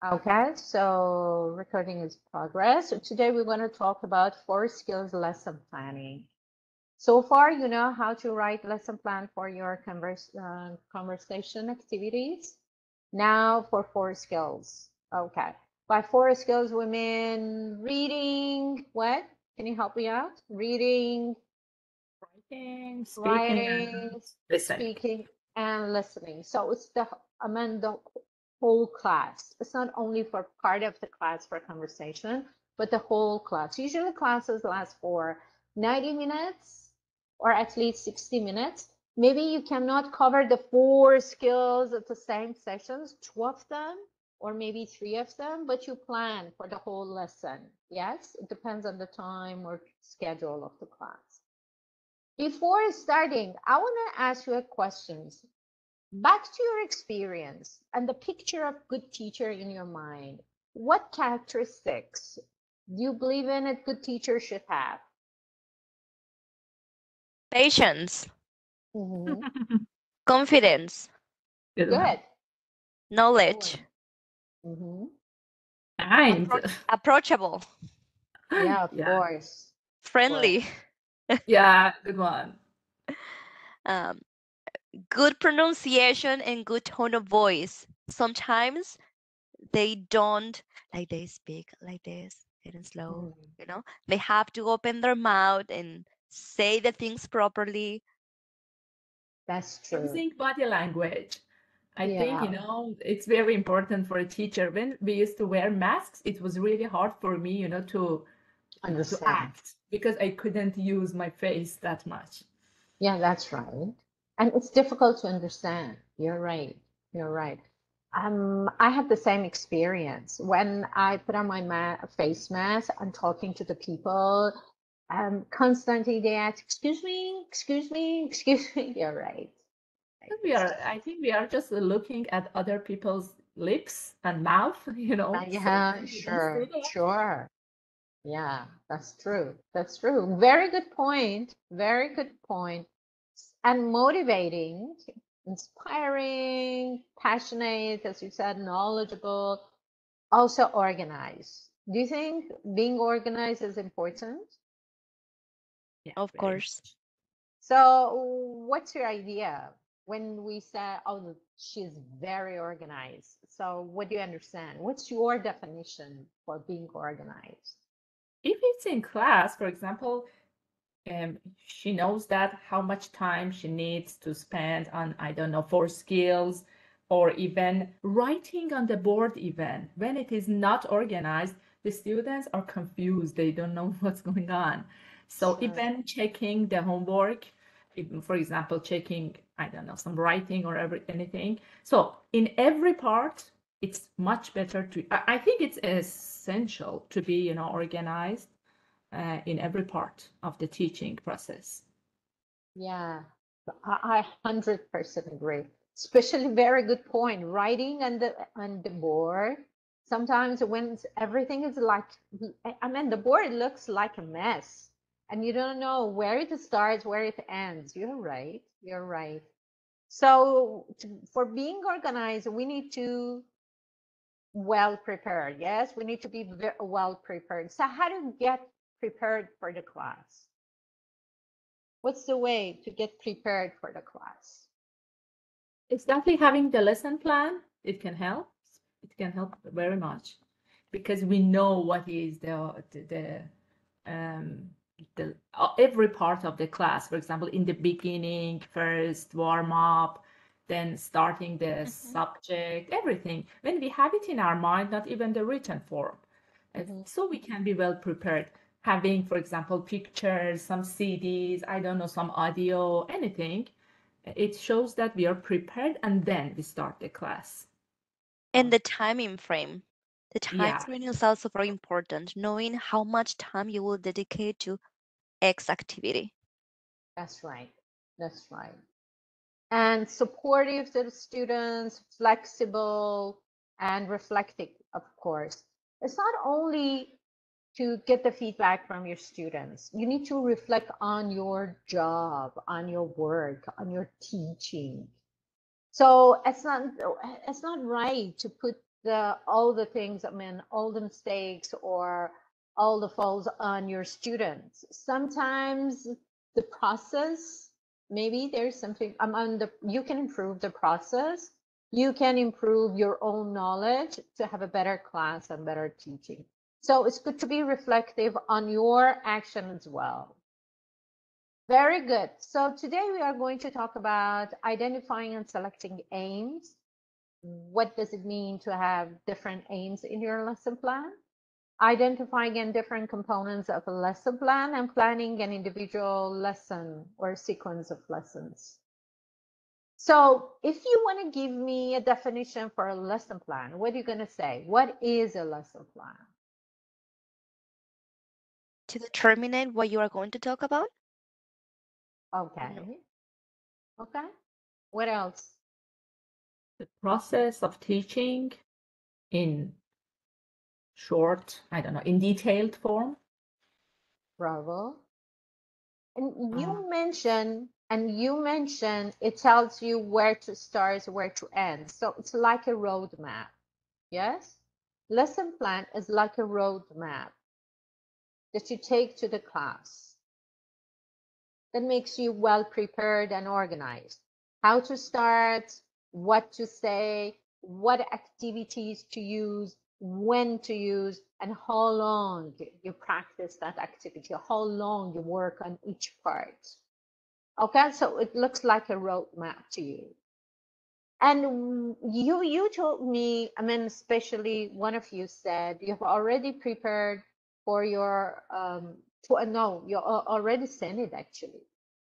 Okay, so recording is progress. So today we're going to talk about 4 skills lesson planning. So far, you know how to write lesson plan for your conversation activities. Now for 4 skills. Okay. By 4 skills, we mean reading, what? Can you help me out? Reading, Writing, speaking, writing, and listening. speaking, and listening. So it's I mean, the whole class. It's not only for part of the class for conversation, but the whole class. Usually classes last for 90 minutes or at least 60 minutes. Maybe you cannot cover the 4 skills at the same sessions, 2 of them, or maybe 3 of them, but you plan for the whole lesson. Yes, it depends on the time or schedule of the class. Before starting, I want to ask you a question. Back to your experience and the picture of good teacher in your mind. What characteristics do you believe in a good teacher should have? Patience, Hmm. confidence, Good one. Good. knowledge, Good. Hmm. Kind. appro- approachable, Yeah, of Yeah, course. Of course. friendly, yeah, good one. um, good pronunciation and good tone of voice. Sometimes they don't like they speak like this and slow, Mhm. you know. They have to open their mouth and say the things properly. That's true. Using body language. I think, Yeah, it's very important for a teacher. When we used to wear masks, it was really hard for me, to understand. act because I couldn't use my face that much. Yeah, that's right. And it's difficult to understand. You're right. You're right. I have the same experience. When I put on my face mask and talking to the people, constantly they ask, excuse me, excuse me, excuse me. You're right. Right. It's I think we are just looking at other people's lips and mouth, so yeah, when we don't see sure, that. sure. Yeah, that's true. That's true. Very good point. Very good point. And motivating, inspiring, passionate, as you said, knowledgeable, also organized. Do you think being organized is important? Yeah, Of very course. much. So, what's your idea when we say, oh, she's very organized? So, what do you understand? What's your definition for being organized? If it's in class, for example, she knows that how much time she needs to spend on, I don't know, for skills or even writing on the board. Even when it is not organized, the students are confused, they don't know what's going on. So Sure. even checking the homework, for example, checking, I don't know, some writing or anything. So in every part, it's much better to, I think it's essential to be, organized in every part of the teaching process. Yeah, I 100% agree. Especially very good point. Writing on the board. Sometimes when everything is like, I mean, the board looks like a mess, and you don't know where it starts, where it ends. You're right. You're right. So for being organized, we need to well prepared. Yes, we need to be well prepared. So how to get prepared for the class? What's the way to get prepared for the class? Exactly, having the lesson plan, it can help. It can help very much because we know what is um, the every part of the class. For example, in the beginning, first warm up, then starting the Mhm. subject, everything. When we have it in our mind, not even the written form, Mhm. so we can be well prepared. Having, for example, pictures, some CDs, I don't know, some audio, anything. It shows that we are prepared, and then we start the class. And the timing frame. The time Yeah, frame is also very important, knowing how much time you will dedicate to X activity. That's right. That's right. And supportive to the students, flexible and reflective, of course. It's not only to get the feedback from your students. You need to reflect on your job, on your work, on your teaching. So it's not right to put all the things, I mean, all the mistakes or all the faults on your students. Sometimes the process, maybe there's something on the, you can improve the process. You can improve your own knowledge to have a better class and better teaching. So it's good to be reflective on your action as well. Very good. So today we are going to talk about identifying and selecting aims. What does it mean to have different aims in your lesson plan? Identifying in different components of a lesson plan and planning an individual lesson or sequence of lessons. So if you want to give me a definition for a lesson plan, what are you going to say? What is a lesson plan? To determine what you are going to talk about? Okay. No. Okay. What else? The process of teaching in short, I don't know, in detailed form. Bravo. And Uh, you mentioned it tells you where to start, where to end. So it's like a roadmap. Yes? Lesson plan is like a roadmap that you take to the class that makes you well prepared and organized. How to start, what to say, what activities to use, when to use, and how long you practice that activity, how long you work on each part. Okay, so it looks like a roadmap to you. And you told me, I mean, especially one of you said you've already prepared for your no, you already sent it actually,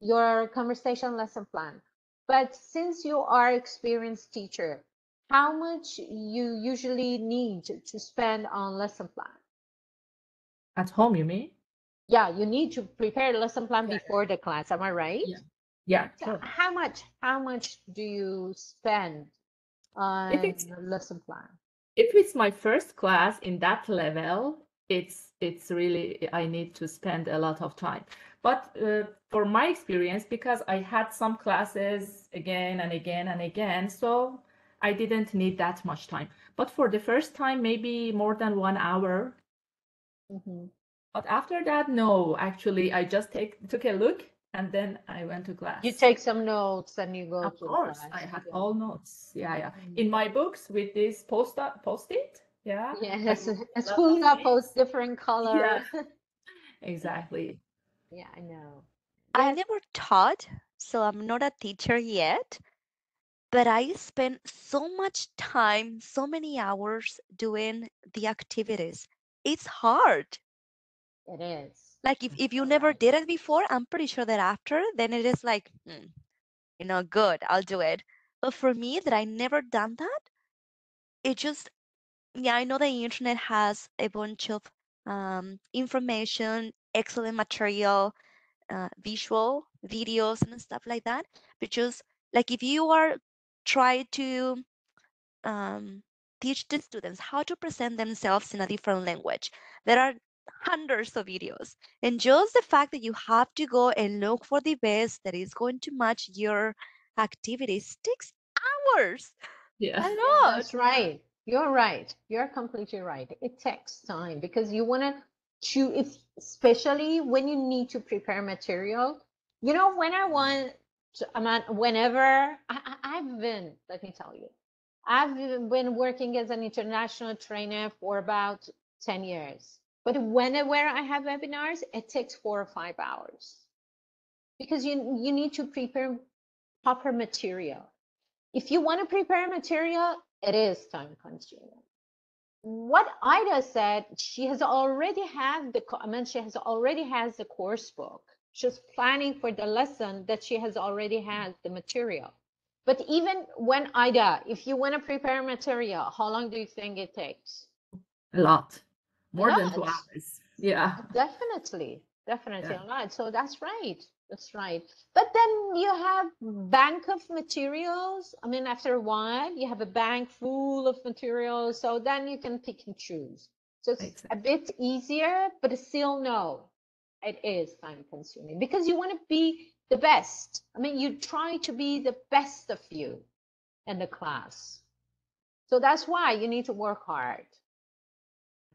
your conversation lesson plan. But since you are experienced teacher, how much you usually need to spend on lesson plan? at home, you mean? Yeah, you need to prepare a lesson plan Yeah, before the class. Am I right? yeah, yeah, So sure. how much do you spend If on it's lesson plan? if it's my first class in that level, it's really I need to spend a lot of time. But for my experience, because I had some classes again and again and again, so I didn't need that much time. But for the first time, maybe more than 1 hour. Mhm. But after that, no, actually, I just took a look and then I went to You class. take some notes and you go Of to the course, I class. had Yeah. all notes. Yeah, yeah. Mhm. In my books with this post-it, yeah, I Yes, wrote a a lot of spoon up things. post different color. Yeah, exactly. Yeah, I know. I Yes. never taught, so I'm not a teacher yet, but I spend so much time, so many hours doing the activities. It's hard. It is. Like if you You're never right. did it before, I'm pretty sure that after, then it is like, good, I'll do it. But for me, that I never done that, it just, yeah, I know the internet has a bunch of information, excellent material, visual videos and stuff like that. But just like if you are trying to um, teach the students how to present themselves in a different language, there are hundreds of videos. And just the fact that you have to go and look for the best that is going to match your activities takes hours, Yeah. a Yeah, lot. that's right. You're right. You're completely right. It takes time because you want to choose, if, especially when you need to prepare material. You know, when I want, I mean, whenever I've been, let me tell you, I've been working as an international trainer for about 10 years. But whenever I have webinars, it takes 4 or 5 hours because you need to prepare proper material. If you want to prepare material, it is time consuming. What Ida said, she has already had the, I mean, she has already has the course book. She's planning for the lesson that she has already had the material. But even when Ida, if you want to prepare material, how long do you think it takes? A lot. A More than two lot. hours. Yeah. Definitely Yeah. a lot. So that's right. That's right. But then you have bank of materials. I mean, after a while, you have a bank full of materials. So then you can pick and choose. So it's Exactly. a bit easier, but it's still no, it is time consuming because you want to be the best. I mean, you try to be the best of you in the class. So that's why you need to work hard.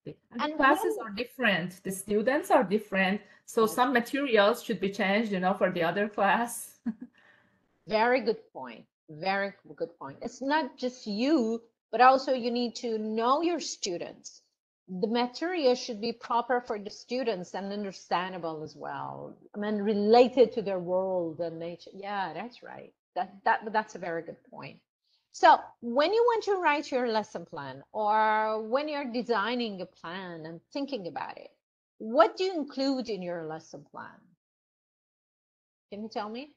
And the And classes when, are different. The students are different. So that's some materials should be changed, for the other class. very good point. Very good point. It's not just you, but also you need to know your students. The material should be proper for the students and understandable as well. I mean, related to their world and nature. Yeah, that's right. That's a very good point. So when you want to write your lesson plan or when you're designing a plan and thinking about it, what do you include in your lesson plan? Can you tell me?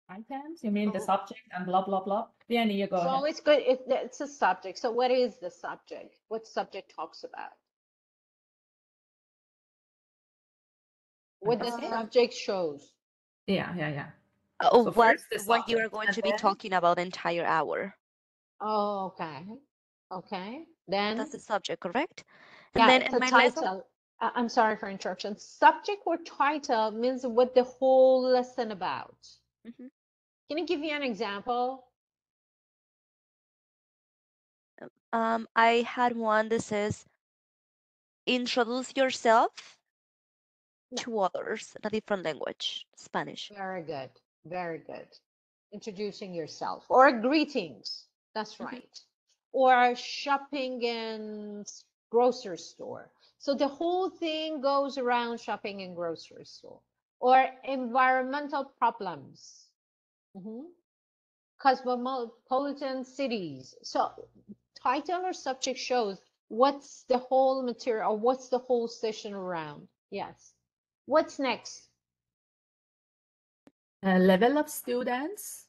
Items, you mean the Oh, subject and blah, blah, blah? Leonie, you go ahead. so it's good. It's a subject. So what is the subject? What subject talks about? What the Okay. subject shows? Yeah. So What first the what you are subject, going and to be then talking about the entire hour. Oh, okay. Okay. That's Then, the subject, correct? And yeah, then it's in a my lesson, title. I'm sorry for interruption. Subject or title means what the whole lesson about. mhm, Can you give me an example? I had one that says introduce yourself No. to others in a different language, Spanish. Very good. Very good. Introducing yourself or greetings. That's Mhm. right. Or shopping in grocery store. So the whole thing goes around shopping in grocery store or environmental problems. Mhm. Cosmopolitan cities. So title or subject shows what's the whole material or what's the whole session around. Yes. What's next? level of students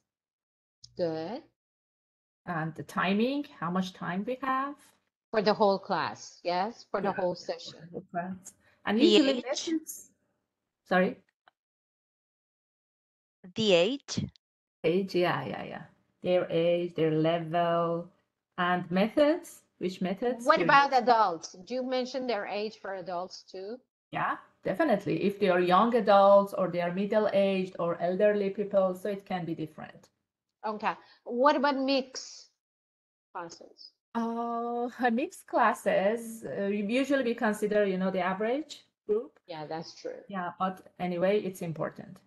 Good. and the timing, how much time we have. For the whole class. Yes, for the Yeah, whole for the session. whole class. And The usually age, methods, sorry, the age, age, yeah. Their age, their level, and methods. Which methods What you're about using? adults? Do you mention their age for adults too? Yeah, definitely. If they are young adults or they are middle-aged or elderly people, so it can be different. Okay. What about mix classes? Mixed classes, usually we consider, the average group. Yeah, that's true. Yeah, but anyway, it's important.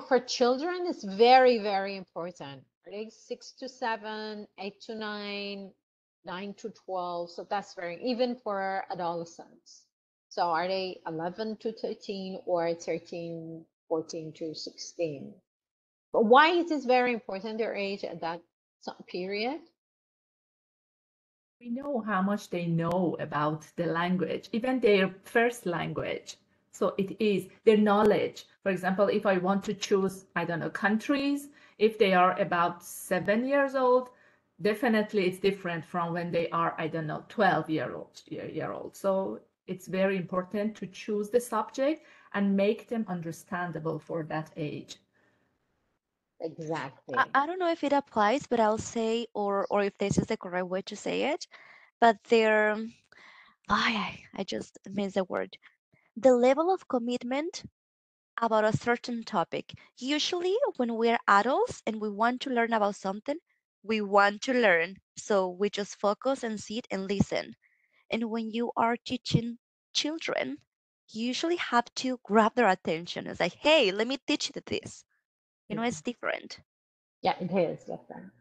For children, it's very, very important. Are they 6 to 7, 8 to 9, 9 to 12? So that's very, even for adolescents. So are they 11 to 13 or 13, 14 to 16? But why it is very important their age at that period? We know how much they know about the language, even their first language. So it is their knowledge. For example, if I want to choose, I don't know, countries, if they are about 7 years old, definitely it's different from when they are, I don't know, 12 year old. So it's very important to choose the subject and make them understandable for that age. Exactly. I don't know if it applies, but I'll say, or if this is the correct way to say it, but they're, I just missed the word. The level of commitment about a certain topic. Usually, when we're adults and we want to learn about something, we want to learn. So we just focus and sit and listen. And when you are teaching children, you usually have to grab their attention. It's like, hey, let me teach you this. It's different. Yeah, it is different.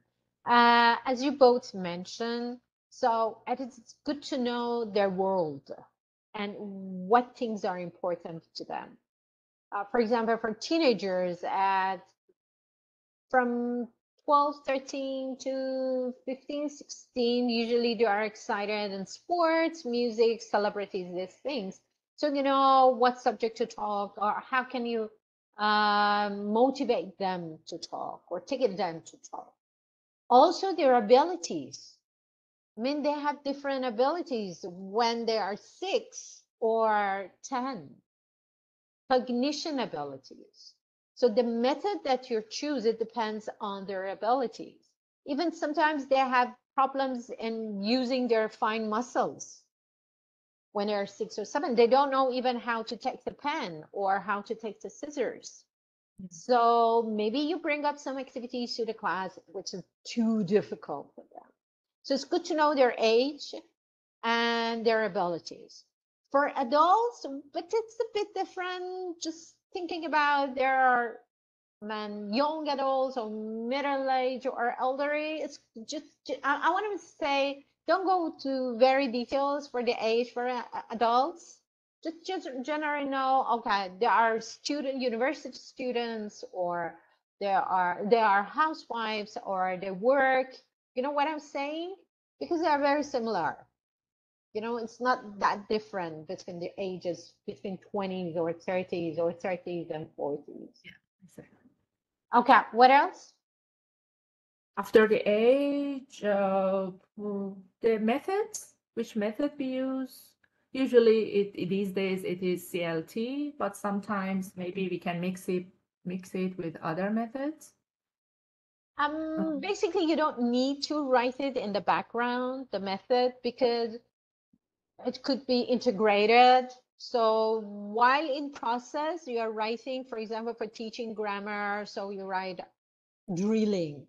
As you both mentioned, so it's good to know their world and what things are important to them. For example, for teenagers at from 12, 13 to 15, 16, usually they are excited in sports, music, celebrities, these things. So you know what subject to talk or how can you motivate them to talk or ticket them to talk. Also, their abilities. I mean, they have different abilities when they are 6 or 10, cognition abilities. So the method that you choose, it depends on their abilities. Even sometimes they have problems in using their fine muscles when they're 6 or 7. They don't know even how to take the pen or how to take the scissors. So maybe you bring up some activities to the class which is too difficult for them. So it's good to know their age and their abilities. For adults, but it's a bit different. Just thinking about there are young adults or middle age or elderly. It's just I want to say don't go to very details for the age for adults. Just generally know, okay, there are university students, or they are housewives, or they work. You know what I'm saying? Because they are very similar. You know, it's not that different between the ages, between 20s or 30s and 40s. Yeah, exactly. Okay, what else? After the age, the methods, which method we use. Usually, these days it is CLT, but sometimes maybe we can mix it with other methods. Basically, you don't need to write it in the background, the method, because it could be integrated. So while in process, you are writing, for example, for teaching grammar, so you write drilling,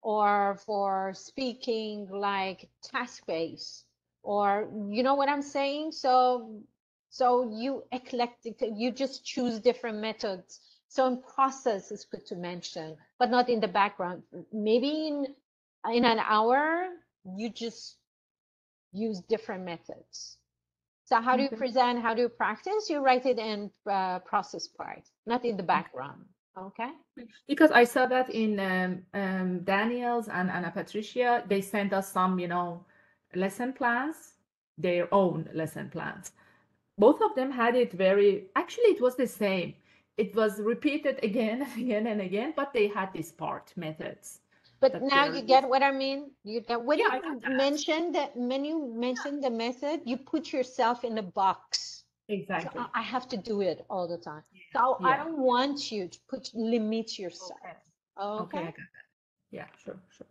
or for speaking like task based, or you know what I'm saying? So you eclectic, you just choose different methods. So in process is good to mention, but not in the background. Maybe in an hour, you just use different methods. So how do you Okay. present? How do you practice? You write it in process part, not in the background. Okay. Because I saw that in Daniel's and Anna Patricia, they sent us some, lesson plans, their own lesson plans. Both of them had it actually, it was the same. It was repeated again and again and again, but they had this part methods But that now they're you get using. what I mean. You get when Yeah, you I got that. mention that when you mention the method, you put yourself in a box. So Exactly. I have to do it all the time. So I Yeah. don't want you to limit yourself. Okay. Okay, Okay. I got that. Yeah, sure, sure.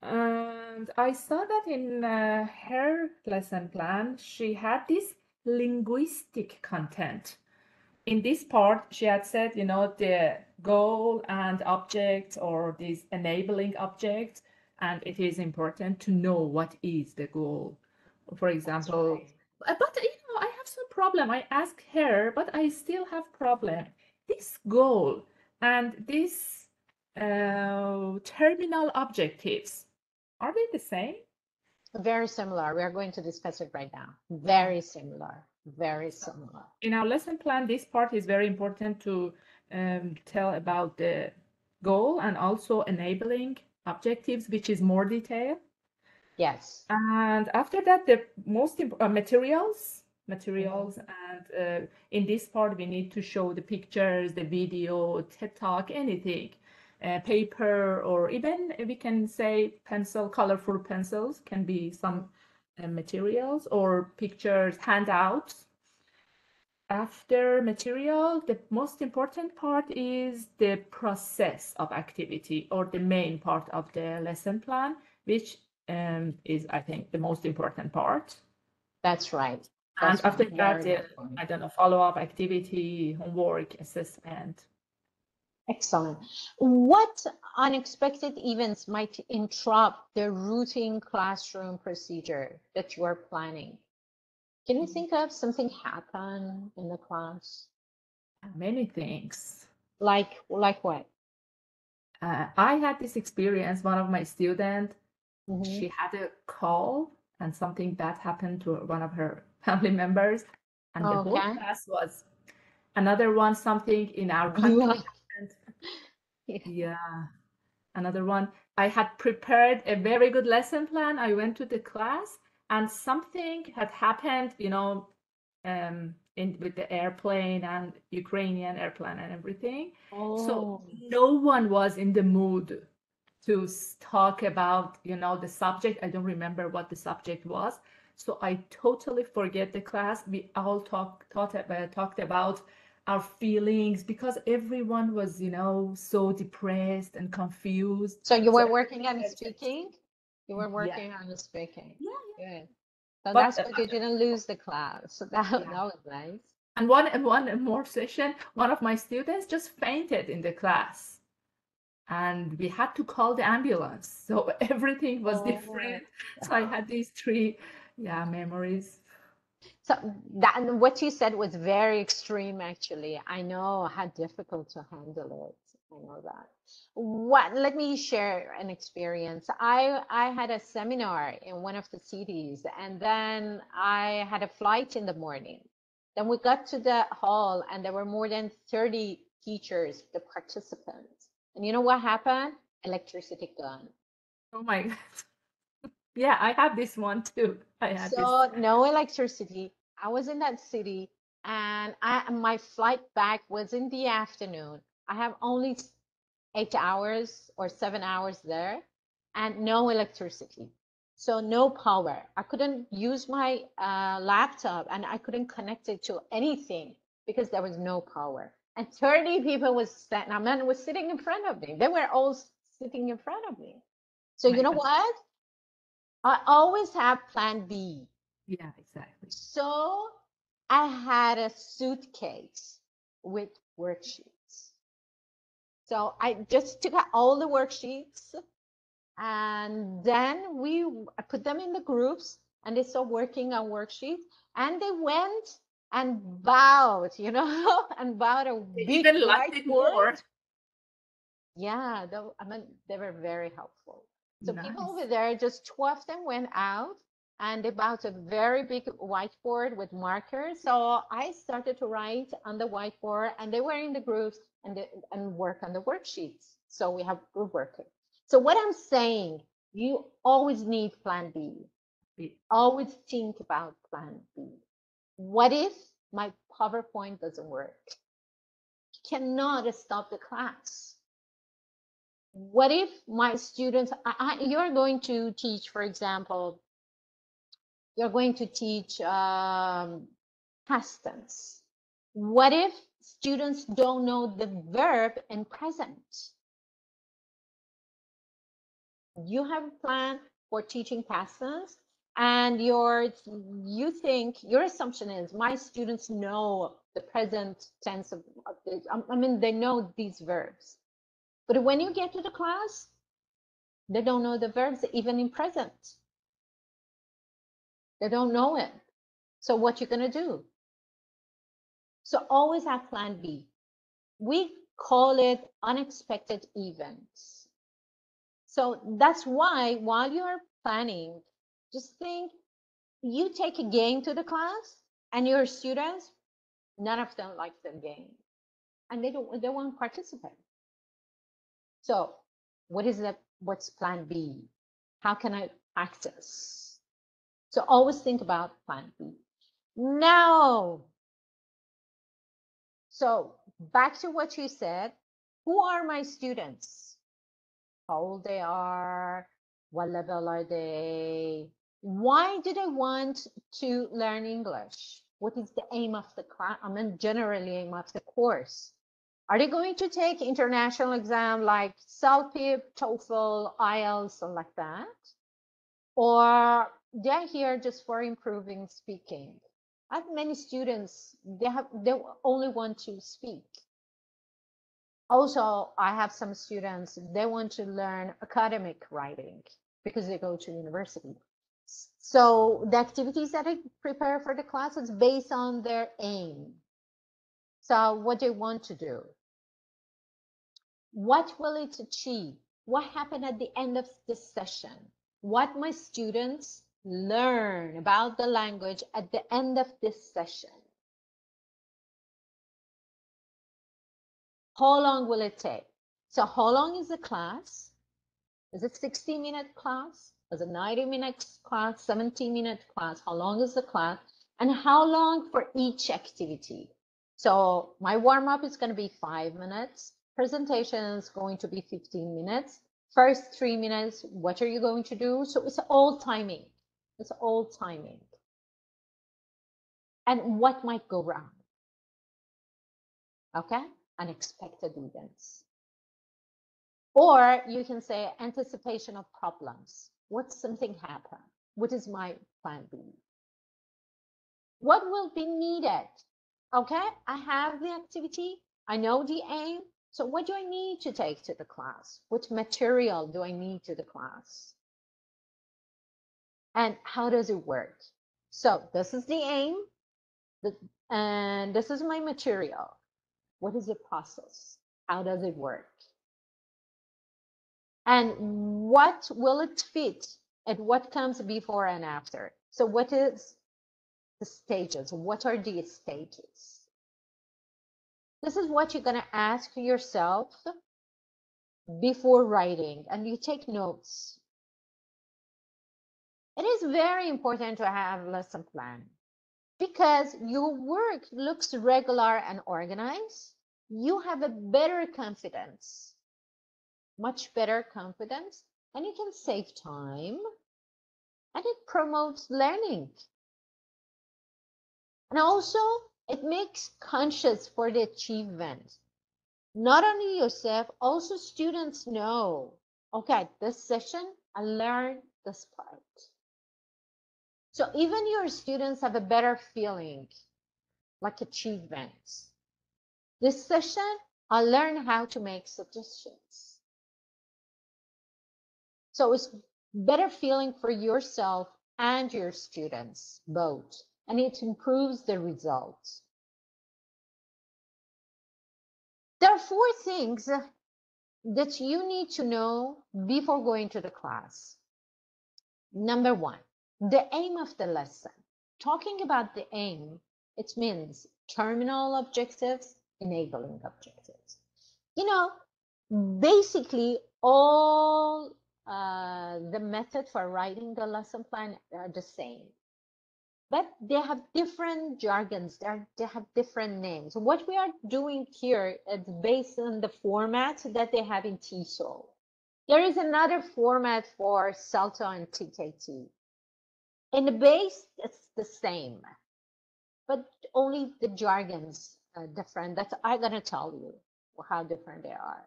And I saw that in her lesson plan, she had this linguistic content. In this part, she had said, the goal and objects, or these enabling objects, and it is important to know what is the goal. For That's example, right. but I have some problem. I asked her, but I still have problem. This goal and this terminal objectives, are they the same? Very similar. We are going to discuss it right now. Very similar. Very So similar. in our lesson plan, this part is very important to tell about the goal and also enabling objectives, which is more detailed. Yes. And after that, the most important materials, Mhm. and in this part, we need to show the pictures, the video, TED Talk, anything, paper, or even we can say pencil, colorful pencils can be some materials or pictures, handouts. After material, the most important part is the process of activity, or the main part of the lesson plan, which is, I think, the most important part. That's right. And That's after that, very important. I don't know, follow-up activity, homework, assessment. Excellent. What unexpected events might interrupt the routine classroom procedure that you are planning? Can you think of something happen in the class? Many things. Like what? I had this experience, one of my students, Mm-hmm. she had a call and something bad happened to one of her family members, and the whole Okay. class was another one, something in our country happened. Yeah, another one. I had prepared a very good lesson plan. I went to the class and something had happened, in with the airplane and Ukrainian airplane and everything. So Oh, no one was in the mood to talk about, the subject. I don't remember what the subject was. So I totally forget the class. We all talked about our feelings because everyone was, so depressed and confused. so you So were everybody working on said, speaking? You were yeah, working on the speaking. yeah, Good. So but that's good. You didn't lose the class. So that yeah. was nice. And one more session, one of my students just fainted in the class. and we had to call the ambulance. So everything was Oh, different. So I had these three, yeah, memories. so that what you said was very extreme, actually. I know how difficult to handle it. I know that. Let me share an experience. I had a seminar in one of the cities, and then I had a flight in the morning. Then we got to the hall, and there were more than 30 teachers, the participants. And you know what happened? Electricity gone. Oh my God. Yeah, I have this one too. I had this. So no electricity. I was in that city, and my flight back was in the afternoon. I have only 8 hours or 7 hours there, and no electricity. So no power. I couldn't use my laptop, and I couldn't connect it to anything because there was no power. And 30 people was sitting in front of me. They were all sitting in front of me. So My you know God. what? I always have plan B. Yeah, exactly. So I had a suitcase with worksheets. So I just took out all the worksheets, and then I put them in the groups, and they started working on worksheets, and they went and bowed, and bowed a They big even liked it whiteboard. more. Yeah, I mean, they were very helpful. So people over Nice. there, just two of them went out, and they bought a very big whiteboard with markers. So I started to write on the whiteboard, and they were in the groups and work on the worksheets. So we have group working. So what I'm saying, you always need plan B. Always think about plan B. What if my PowerPoint doesn't work? You cannot stop the class. What if my students, you're going to teach, for example, you're going to teach past tense. What if students don't know the verb in present? You have a plan for teaching past tense, and you think your assumption is my students know the present tense of this. I mean, they know these verbs. But when you get to the class, they don't know the verbs even in present. They don't know it. So what you gonna do? So always have plan B. We call it unexpected events. So that's why while you're planning, just think you take a game to the class, and your students, none of them like the game, and they won't participate. So what's plan B? How can I practice? So always think about plan B. Now, so back to what you said, who are my students? How old they are? What level are they? Why do they want to learn English? What is the aim of the class? I mean, generally aim of the course. Are they going to take international exam like CELPIP, TOEFL, IELTS, or like that? Or they're here just for improving speaking? I have many students, they only want to speak. Also, I have some students, they want to learn academic writing because they go to university. So the activities that I prepare for the class is based on their aim. So what they want to do. What will it achieve? What happened at the end of this session? What my students learn about the language at the end of this session? How long will it take? So how long is the class? Is it 60-minute class? Is it 90-minute class? 70-minute class? How long is the class? And how long for each activity? So my warm-up is going to be 5 minutes. Presentation is going to be 15 minutes. First 3 minutes, what are you going to do? So it's all timing. It's all timing. And what might go wrong? Okay? Unexpected events. Or you can say anticipation of problems. What something happen? What is my plan B? What will be needed? Okay, I have the activity. I know the aim. So what do I need to take to the class? What material do I need to the class? And how does it work? So this is the aim, and this is my material. What is the process? How does it work? And what will it fit and what comes before and after? So what is the stages? What are the stages? This is what you're going to ask yourself before writing, and you take notes. It is very important to have a lesson plan because your work looks regular and organized. You have a better confidence, much better confidence, and you can save time, and it promotes learning. And also, it makes conscious for the achievement. Not only yourself, also students know, okay, this session, I learned this part. So even your students have a better feeling, like achievements. This session, I learned how to make suggestions. So it's better feeling for yourself and your students, both, and it improves the results. There are 4 things that you need to know before going to the class. Number 1, the aim of the lesson. Talking about the aim, it means terminal objectives, enabling objectives. You know, basically all the method for writing the lesson plan are the same, but they have different jargons. They have different names. What we are doing here is based on the format that they have in TESOL. There is another format for CELTA and TKT. In the base, it's the same, but only the jargons are different. That's I'm gonna tell you how different they are.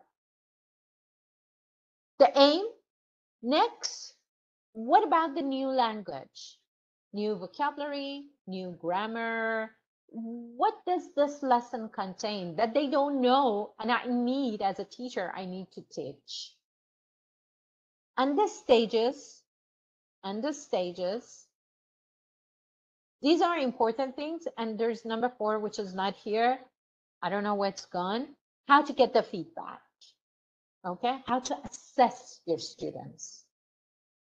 The aim. Next, what about the new language? New vocabulary, new grammar. What does this lesson contain that they don't know and I need as a teacher, I need to teach? And the stages, these are important things. And there's number 4, which is not here. I don't know where it's gone. How to get the feedback. Okay, how to assess your students.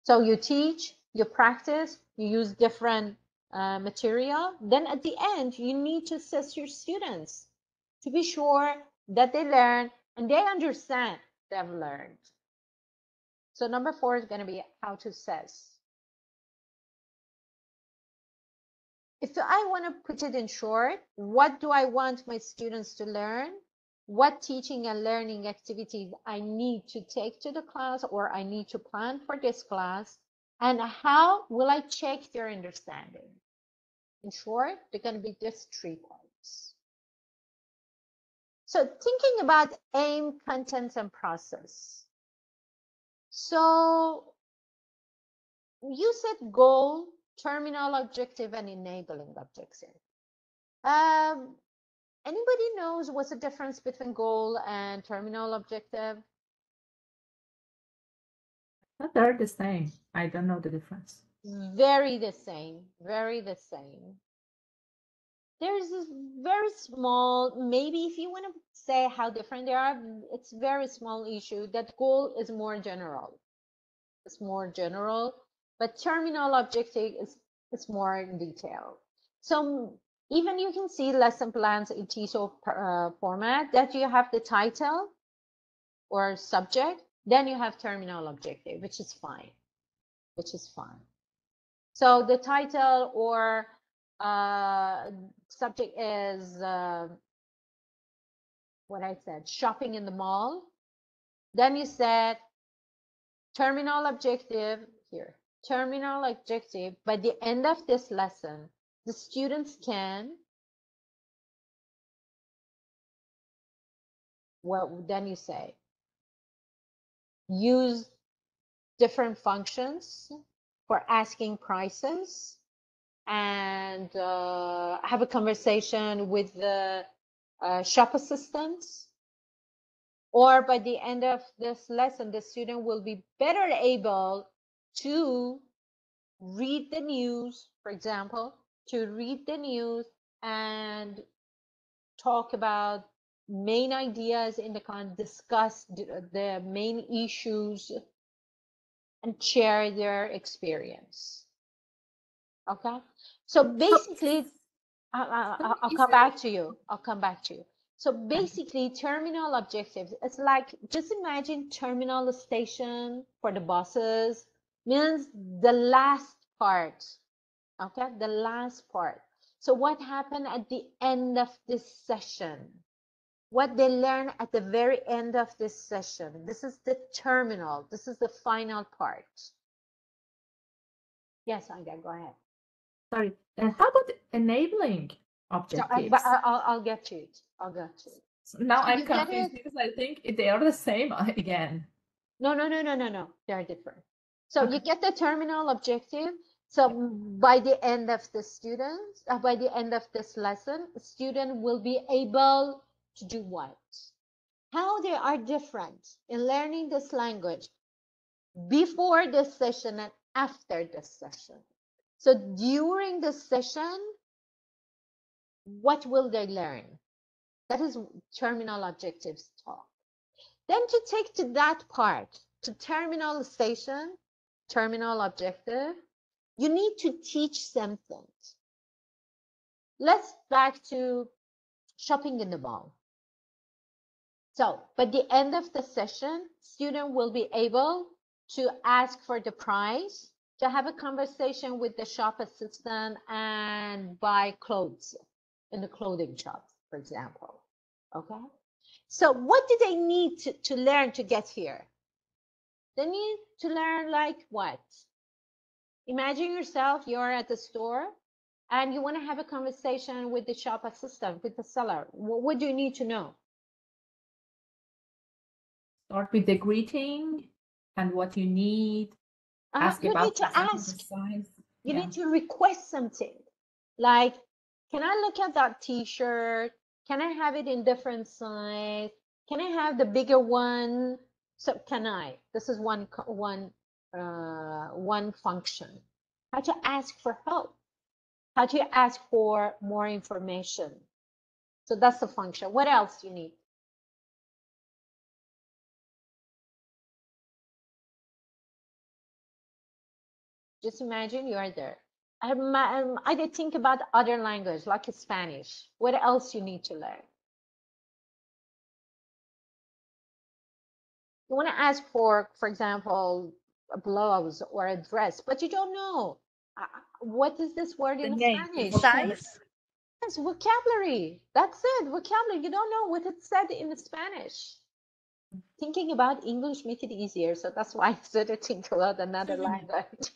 So you teach, you practice, you use different material. Then at the end, you need to assess your students to be sure that they learn and they understand they've learned. So number 4 is going to be how to assess. If I want to put it in short, what do I want my students to learn? What teaching and learning activities I need to take to the class or I need to plan for this class? And how will I check their understanding? In short, they're going to be just 3 points. So thinking about aim, contents, and process. So you said goal, terminal objective, and enabling objective. Anybody knows what's the difference between goal and terminal objective? They're the same. I don't know the difference. Very the same, very the same. There's this very small, maybe if you want to say how different they are, it's very small issue. That goal is more general. It's more general, but terminal objective is more in detail. So even you can see lesson plans in TESOL format that you have the title or subject, then you have terminal objective, which is fine, So the title or subject is what I said, shopping in the mall. Then you said terminal objective here. Terminal objective, by the end of this lesson, the students can, well, then you say, use different functions for asking prices and have a conversation with the shop assistants Or by the end of this lesson, the student will be better able to read the news, for example, to read the news and talk about main ideas in the discuss the main issues and share their experience. Okay, so basically, I'll come back to you. I'll come back to you. So basically, terminal objectives, it's like, just imagine terminal station for the buses means the last part. Okay, the last part. So what happened at the end of this session? What they learn at the very end of this session. This is the terminal. This is the final part. Yes, Anga, go ahead. Sorry. How about enabling objectives? But I'll get to it. I'll get to it. So now So I'm you get confused it? because I think they are the same again. No. They're different. So Okay. you get the terminal objective. So by the end of the students, by the end of this lesson, the student will be able to do what? How they are different in learning this language before this session and after this session. So during the session, what will they learn? That is terminal objectives talk. Then to take to that part, to terminal station, terminal objective, you need to teach something. Let's back to shopping in the mall. So by the end of the session, student will be able to ask for the price, to have a conversation with the shop assistant and buy clothes in the clothing shop, for example. Okay. So what do they need to learn to get here? They need to learn like what? Imagine yourself, you're at the store and you want to have a conversation with the shop assistant, with the seller. What do you need to know? Start with the greeting and what you need. Ask You about, need for to example, ask. the size. You Yeah. need to request something. Like, can I look at that t-shirt? Can I have it in different size? Can I have the bigger one? So can I? This is one function. How to ask for help. How to ask for more information. So that's the function. What else do you need? Just imagine you are there. I did think about other language like Spanish. What else you need to learn? You want to ask for example, a blouse or a dress, but you don't know what is this word The in name, the Spanish. vocabulary. Size? Yes, vocabulary. That's it. Vocabulary. You don't know what it said in Spanish. Thinking about English make it easier, so that's why I started thinking about another language.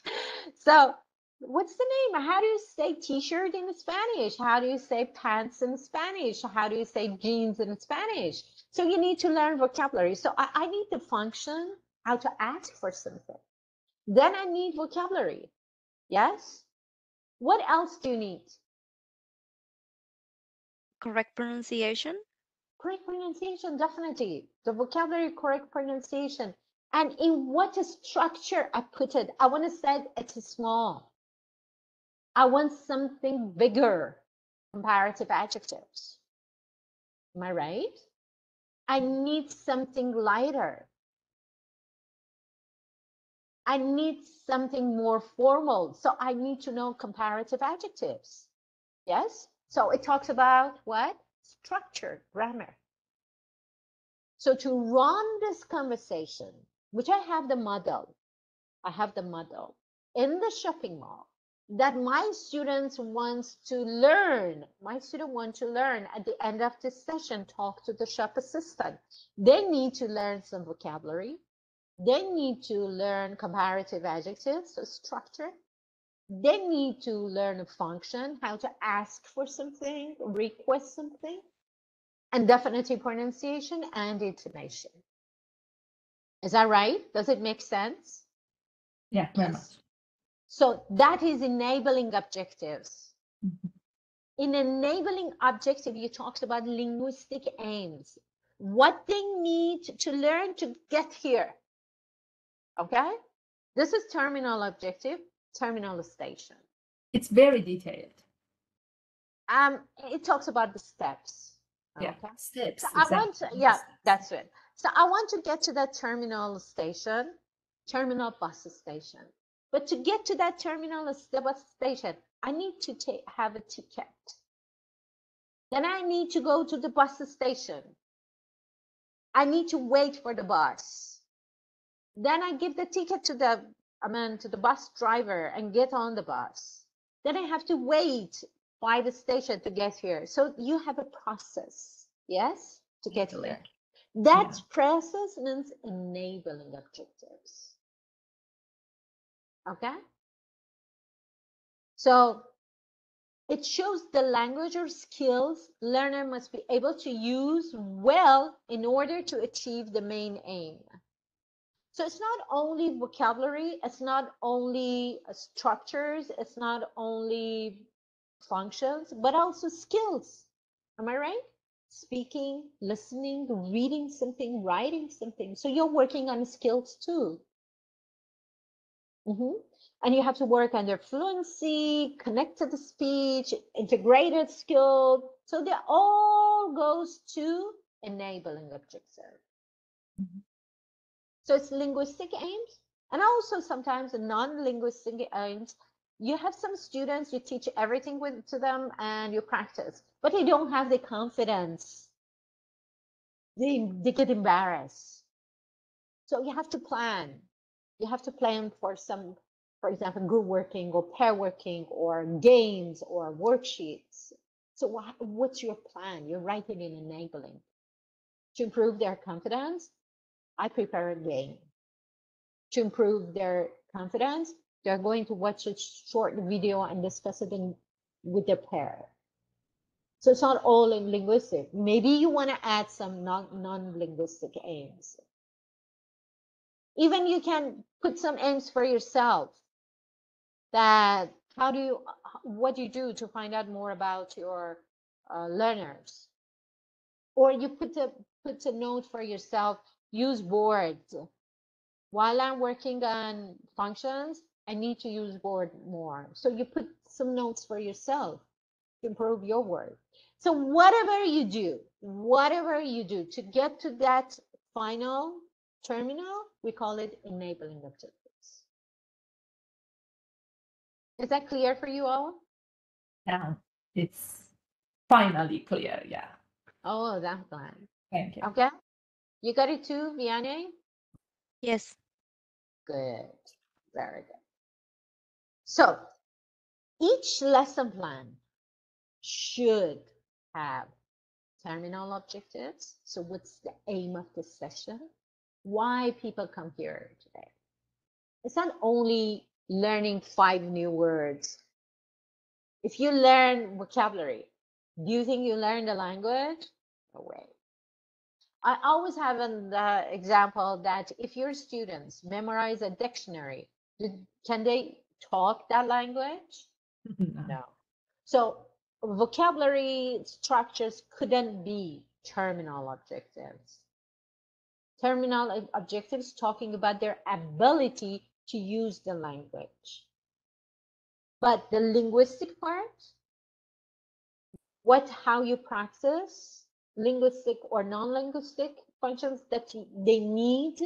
So, what's the name? How do you say T-shirt in Spanish? How do you say pants in Spanish? How do you say jeans in Spanish? So you need to learn vocabulary. So I need the function how to ask for something. Then I need vocabulary. Yes. What else do you need? Correct pronunciation? Correct pronunciation, definitely. The vocabulary, correct pronunciation. And in what structure I put it. I want to say it's small. I want something bigger. Comparative adjectives. Am I right? I need something lighter. I need something more formal. So I need to know comparative adjectives. Yes? So it talks about what? Structure, grammar. So to run this conversation, which I have the model in the shopping mall that my students wants to learn. My student want to learn at the end of this session, talk to the shop assistant. They need to learn some vocabulary. They need to learn comparative adjectives, so structure. They need to learn a function, how to ask for something, request something, and definitive pronunciation and intonation. Is that right? Does it make sense? Yeah, very much. So that is enabling objectives. Mhm. In enabling objective, you talked about linguistic aims. what they need to learn to get here. Okay? This is terminal objective, terminal station. It's very detailed. It talks about the steps. Yeah, Okay. steps. So Exactly. yeah, that's it. So I want to get to that terminal station, terminal bus station. But to get to that terminal bus station, I need to have a ticket. Then I need to go to the bus station. I need to wait for the bus. Then I give the ticket to the bus driver and get on the bus. Then I have to wait by the station to get here. So you have a process, yes, to get here. That process means enabling objectives. Okay? So it shows the language or skills learner must be able to use well in order to achieve the main aim. So it's not only vocabulary, it's not only structures, it's not only functions, but also skills. Am I right? Speaking, listening, reading something, writing something. So you're working on skills too. And you have to work on their fluency, connected speech, integrated skill. So that all goes to enabling objective. So it's linguistic aims, and also sometimes non-linguistic aims. You have some students, you teach everything to them and you practice, but they don't have the confidence. They get embarrassed. So you have to plan. You have to plan for some, for example, group working or pair working or games or worksheets. So what's your plan? You're writing in enabling. To improve their confidence, I prepare a game. To improve their confidence, they're going to watch a short video and discuss it with their pair. So it's not all in linguistic. Maybe you want to add some non-linguistic aims. Even you can put some aims for yourself. That what do you do to find out more about your learners? Or you put a note for yourself, use boards. While I'm working on functions, I need to use board more. So you put some notes for yourself to improve your work. So whatever you do to get to that final terminal, we call it enabling objectives. Is that clear for you all? Yeah, it's finally clear. Yeah. Oh, that's glad. Thank you. Okay. You got it too, Vianney? Yes. Good. Very good. So each lesson plan should have terminal objectives. So what's the aim of this session? Why people come here today? It's not only learning 5 new words. If you learn vocabulary, do you think you learn the language? No way. I always have an example that if your students memorize a dictionary, can they talk that language? No. So vocabulary structures couldn't be terminal objectives. Terminal objectives talking about their ability to use the language. But the linguistic part, how you practice linguistic or non-linguistic functions that they need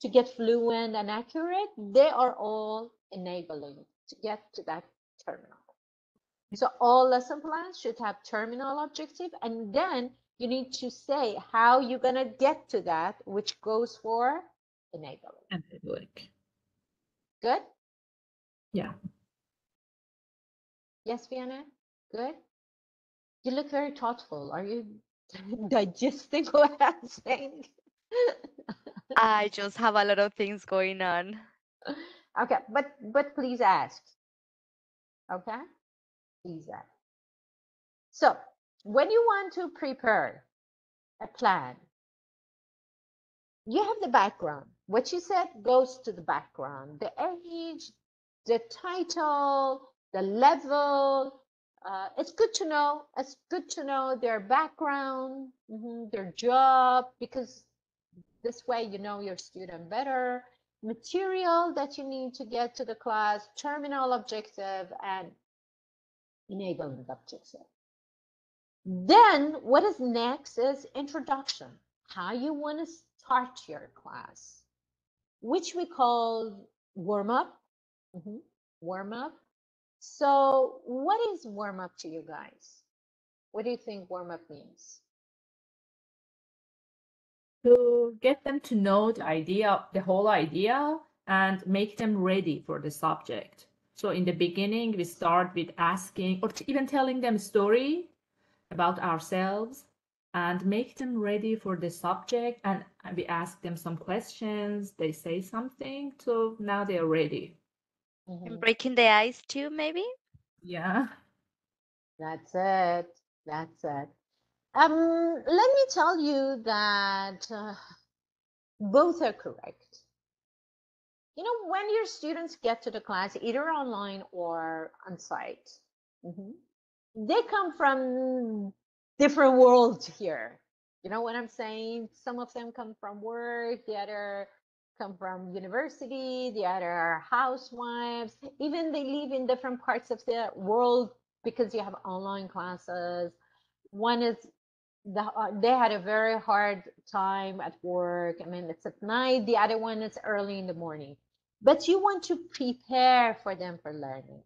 to get fluent and accurate, they are all enabling to get to that terminal. So all lesson plans should have terminal objective, and then you need to say how you're going to get to that, which goes for enabling. Enabling. Good? Yeah. Yes, Vienna? Good? You look very thoughtful. Are you digesting what I'm saying? I just have a lot of things going on. Okay, but please ask. Okay? Please ask. So, when you want to prepare a plan, you have the background. What you said goes to the background. The age, the title, the level, It's good to know. It's good to know their background, their job, because this way you know your student better. Material that you need to get to the class, terminal objective, and enabling objective. Then what is next is introduction. How you want to start your class, which we call warm up. Warm up. So what is warm up to you guys? What do you think warm up means? To get them to know the idea, the whole idea, and make them ready for the subject. So in the beginning, we start with asking or even telling them a story about ourselves and make them ready for the subject. And we ask them some questions, they say something, so now they are ready. And breaking the ice too, maybe? Yeah. That's it. That's it. Let me tell you that both are correct. You know, when your students get to the class, either online or on site, they come from different worlds here. You know what I'm saying? Some of them come from work, the other come from university, the other are housewives. Even they live in different parts of the world because you have online classes. One is they had a very hard time at work. I mean, it's at night. The other one is early in the morning. But you want to prepare for them for learning.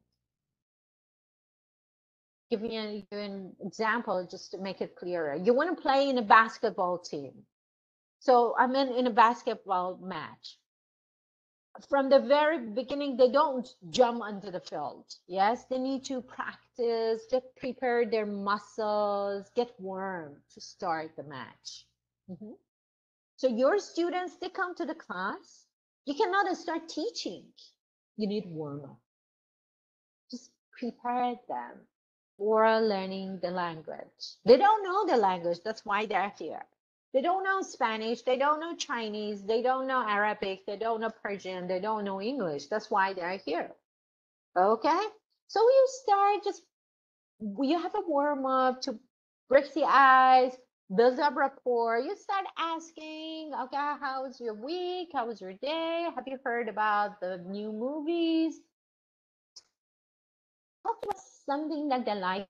Give me an example just to make it clearer. You want to play in a basketball team. So I'm in a basketball match. From the very beginning, they don't jump onto the field. Yes, they need to practice, get prepare their muscles, get warm to start the match. So your students, they come to the class. You cannot start teaching. You need warm up. Just prepare them for learning the language. They don't know the language. That's why they're here. They don't know Spanish. They don't know Chinese. They don't know Arabic. They don't know Persian. They don't know English. That's why they're here. Okay? So you start just, you have a warm up to break the ice, build up rapport. You start asking, okay, how was your week? How was your day? Have you heard about the new movies? Talk about something that they like.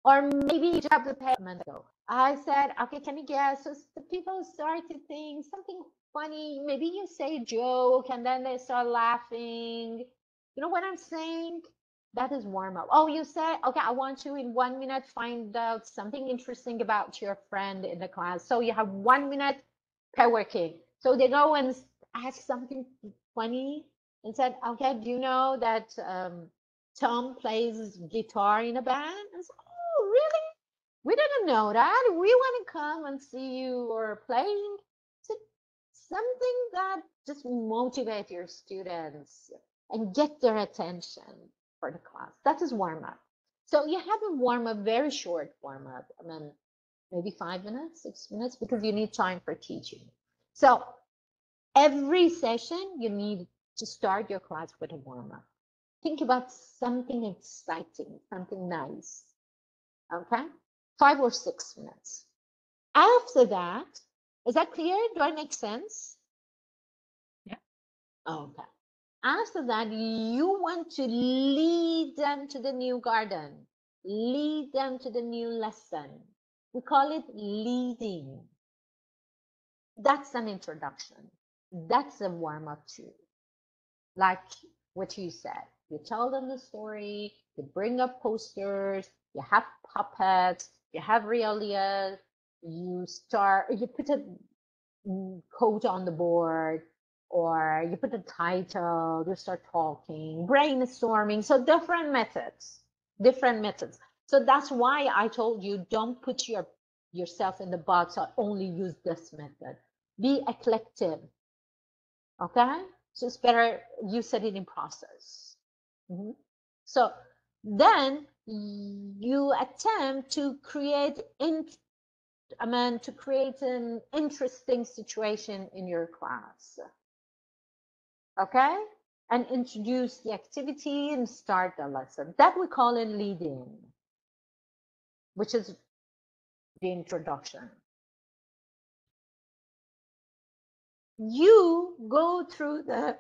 Or maybe you just have to pay a month ago. I said, okay, can you guess? So the people start to think something funny. Maybe you say a joke and then they start laughing. You know what I'm saying? That is warm up. Oh, you said, okay, I want to in 1 minute find out something interesting about your friend in the class. So you have 1 minute pair working. So they go and ask something funny and said, okay, do you know that Tom plays guitar in a band? I said, oh, really? We didn't know that. We want to come and see you or playing. So something that just motivate your students and get their attention for the class. That is warm up. So you have a warm up, very short warm up. I mean, maybe 5 minutes, 6 minutes, because you need time for teaching. So every session, you need to start your class with a warm up. Think about something exciting, something nice. Okay? 5 or 6 minutes. After that, is that clear? Do I make sense? Yeah. Okay. After that, you want to lead them to the new garden, lead them to the new lesson. We call it leading. That's an introduction. That's a warm up too. Like what you said, you tell them the story, you bring up posters, you have puppets, you have realia, you put a quote on the board, or you put a title, you start talking, brainstorming. So different methods, different methods. So that's why I told you don't put yourself in the box or only use this method. Be eclectic. Okay? So it's better you set it in process. So then you attempt to create to create an interesting situation in your class. okay? And introduce the activity and start the lesson. That we call it lead-in, which is the introduction. You go through the,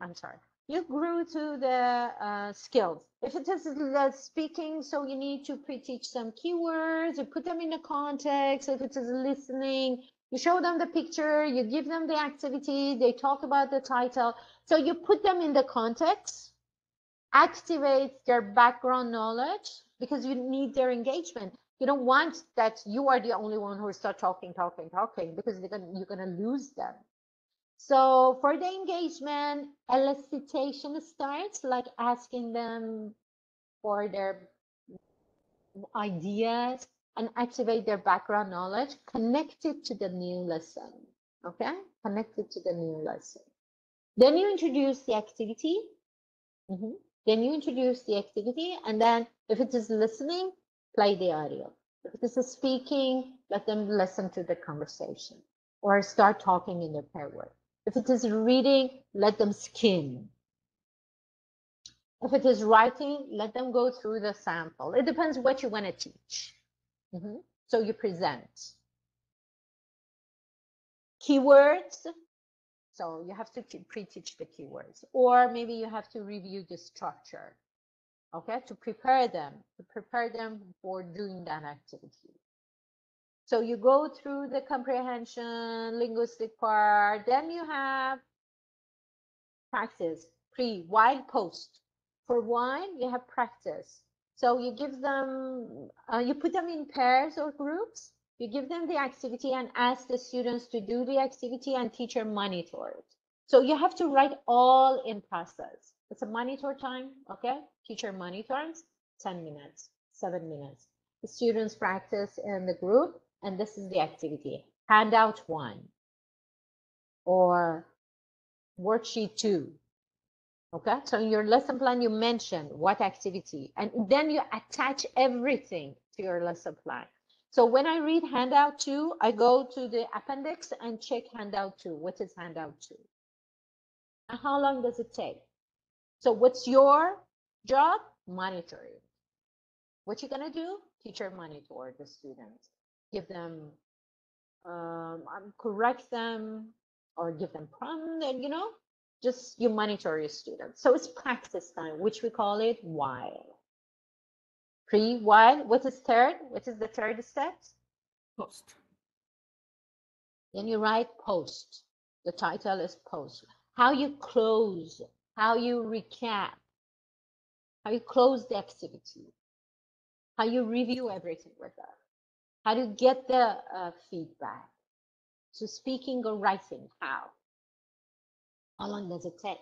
I'm sorry, you grew to the skills. If it is the speaking, so you need to pre-teach some keywords, you put them in a context. If it is listening, you show them the picture, you give them the activity, they talk about the title. So you put them in the context, activate their background knowledge, because you need their engagement. You don't want that you are the only one who start talking, because you're gonna lose them. So for the engagement, elicitation starts, like asking them for their ideas and activate their background knowledge, connected to the new lesson. Okay, connected to the new lesson. Then you introduce the activity. Then you introduce the activity, and then if it is listening, play the audio. If it is speaking, let them listen to the conversation or start talking in their pair word. If it is reading, let them skim. If it is writing, let them go through the sample. It depends what you want to teach. So you present. Keywords. So you have to pre-teach the keywords, or maybe you have to review the structure, okay, to prepare them for doing that activity. So you go through the comprehension, linguistic part, then you have practice, pre, while, post. For while, you have practice. So you give them, you put them in pairs or groups, you give them the activity and ask the students to do the activity, and teacher monitor it. So you have to write all in process. It's a monitor time, okay? Teacher monitors, 10 minutes, 7 minutes. The students practice in the group, and this is the activity. Handout 1 or worksheet 2. Okay, so in your lesson plan, you mention what activity, and then you attach everything to your lesson plan. So when I read handout 2, I go to the appendix and check handout 2. What is handout 2? And how long does it take? So what's your job? Monitoring. What you gonna do? Teacher monitor the students. Give them, correct them, or give them prompt, and just you monitor your students. So it's practice time, which we call it while. Pre, while. What is third? What is the third step? Post. Then you write post. The title is post. How you close, how you recap, how you close the activity, how you review everything with them, how to get the feedback. So speaking or writing, how long does it take?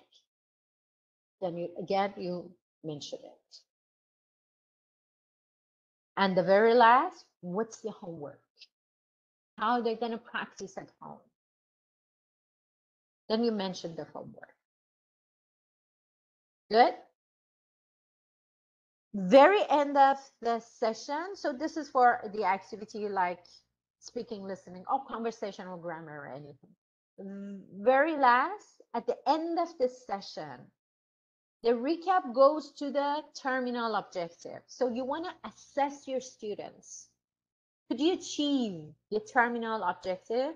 Then you mention it. And the very last, what's the homework? How they're going to practice at home. Then you mention the homework. Good. Very end of the session. So this is for the activity like speaking, listening, or conversational grammar or anything. Very last, at the end of this session, the recap goes to the terminal objective. So you want to assess your students. Could you achieve the terminal objective?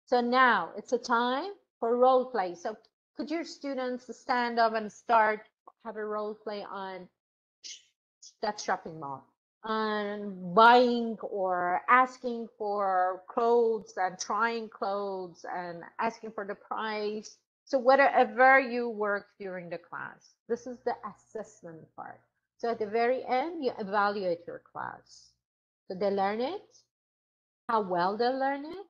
So now it's a time for role play. So could your students stand up and have a role play on that shopping mall, on buying or asking for clothes and trying clothes and asking for the price? So whatever you work during the class, this is the assessment part. So at the very end, you evaluate your class. So they learn it, how well they learn it.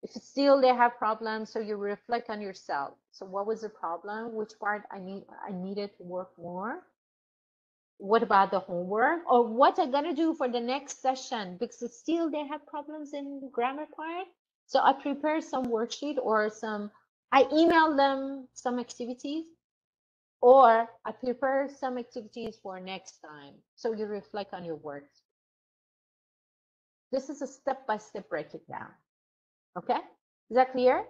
If still they have problems, so you reflect on yourself. So what was the problem? Which part I needed to work more? What about the homework? Or what I'm gonna do for the next session? Because still they have problems in the grammar part. So I prepare some worksheet or I email them some activities, or I prepare some activities for next time. So you reflect on your work. This is a step-by-step break it down. Okay, is that clear?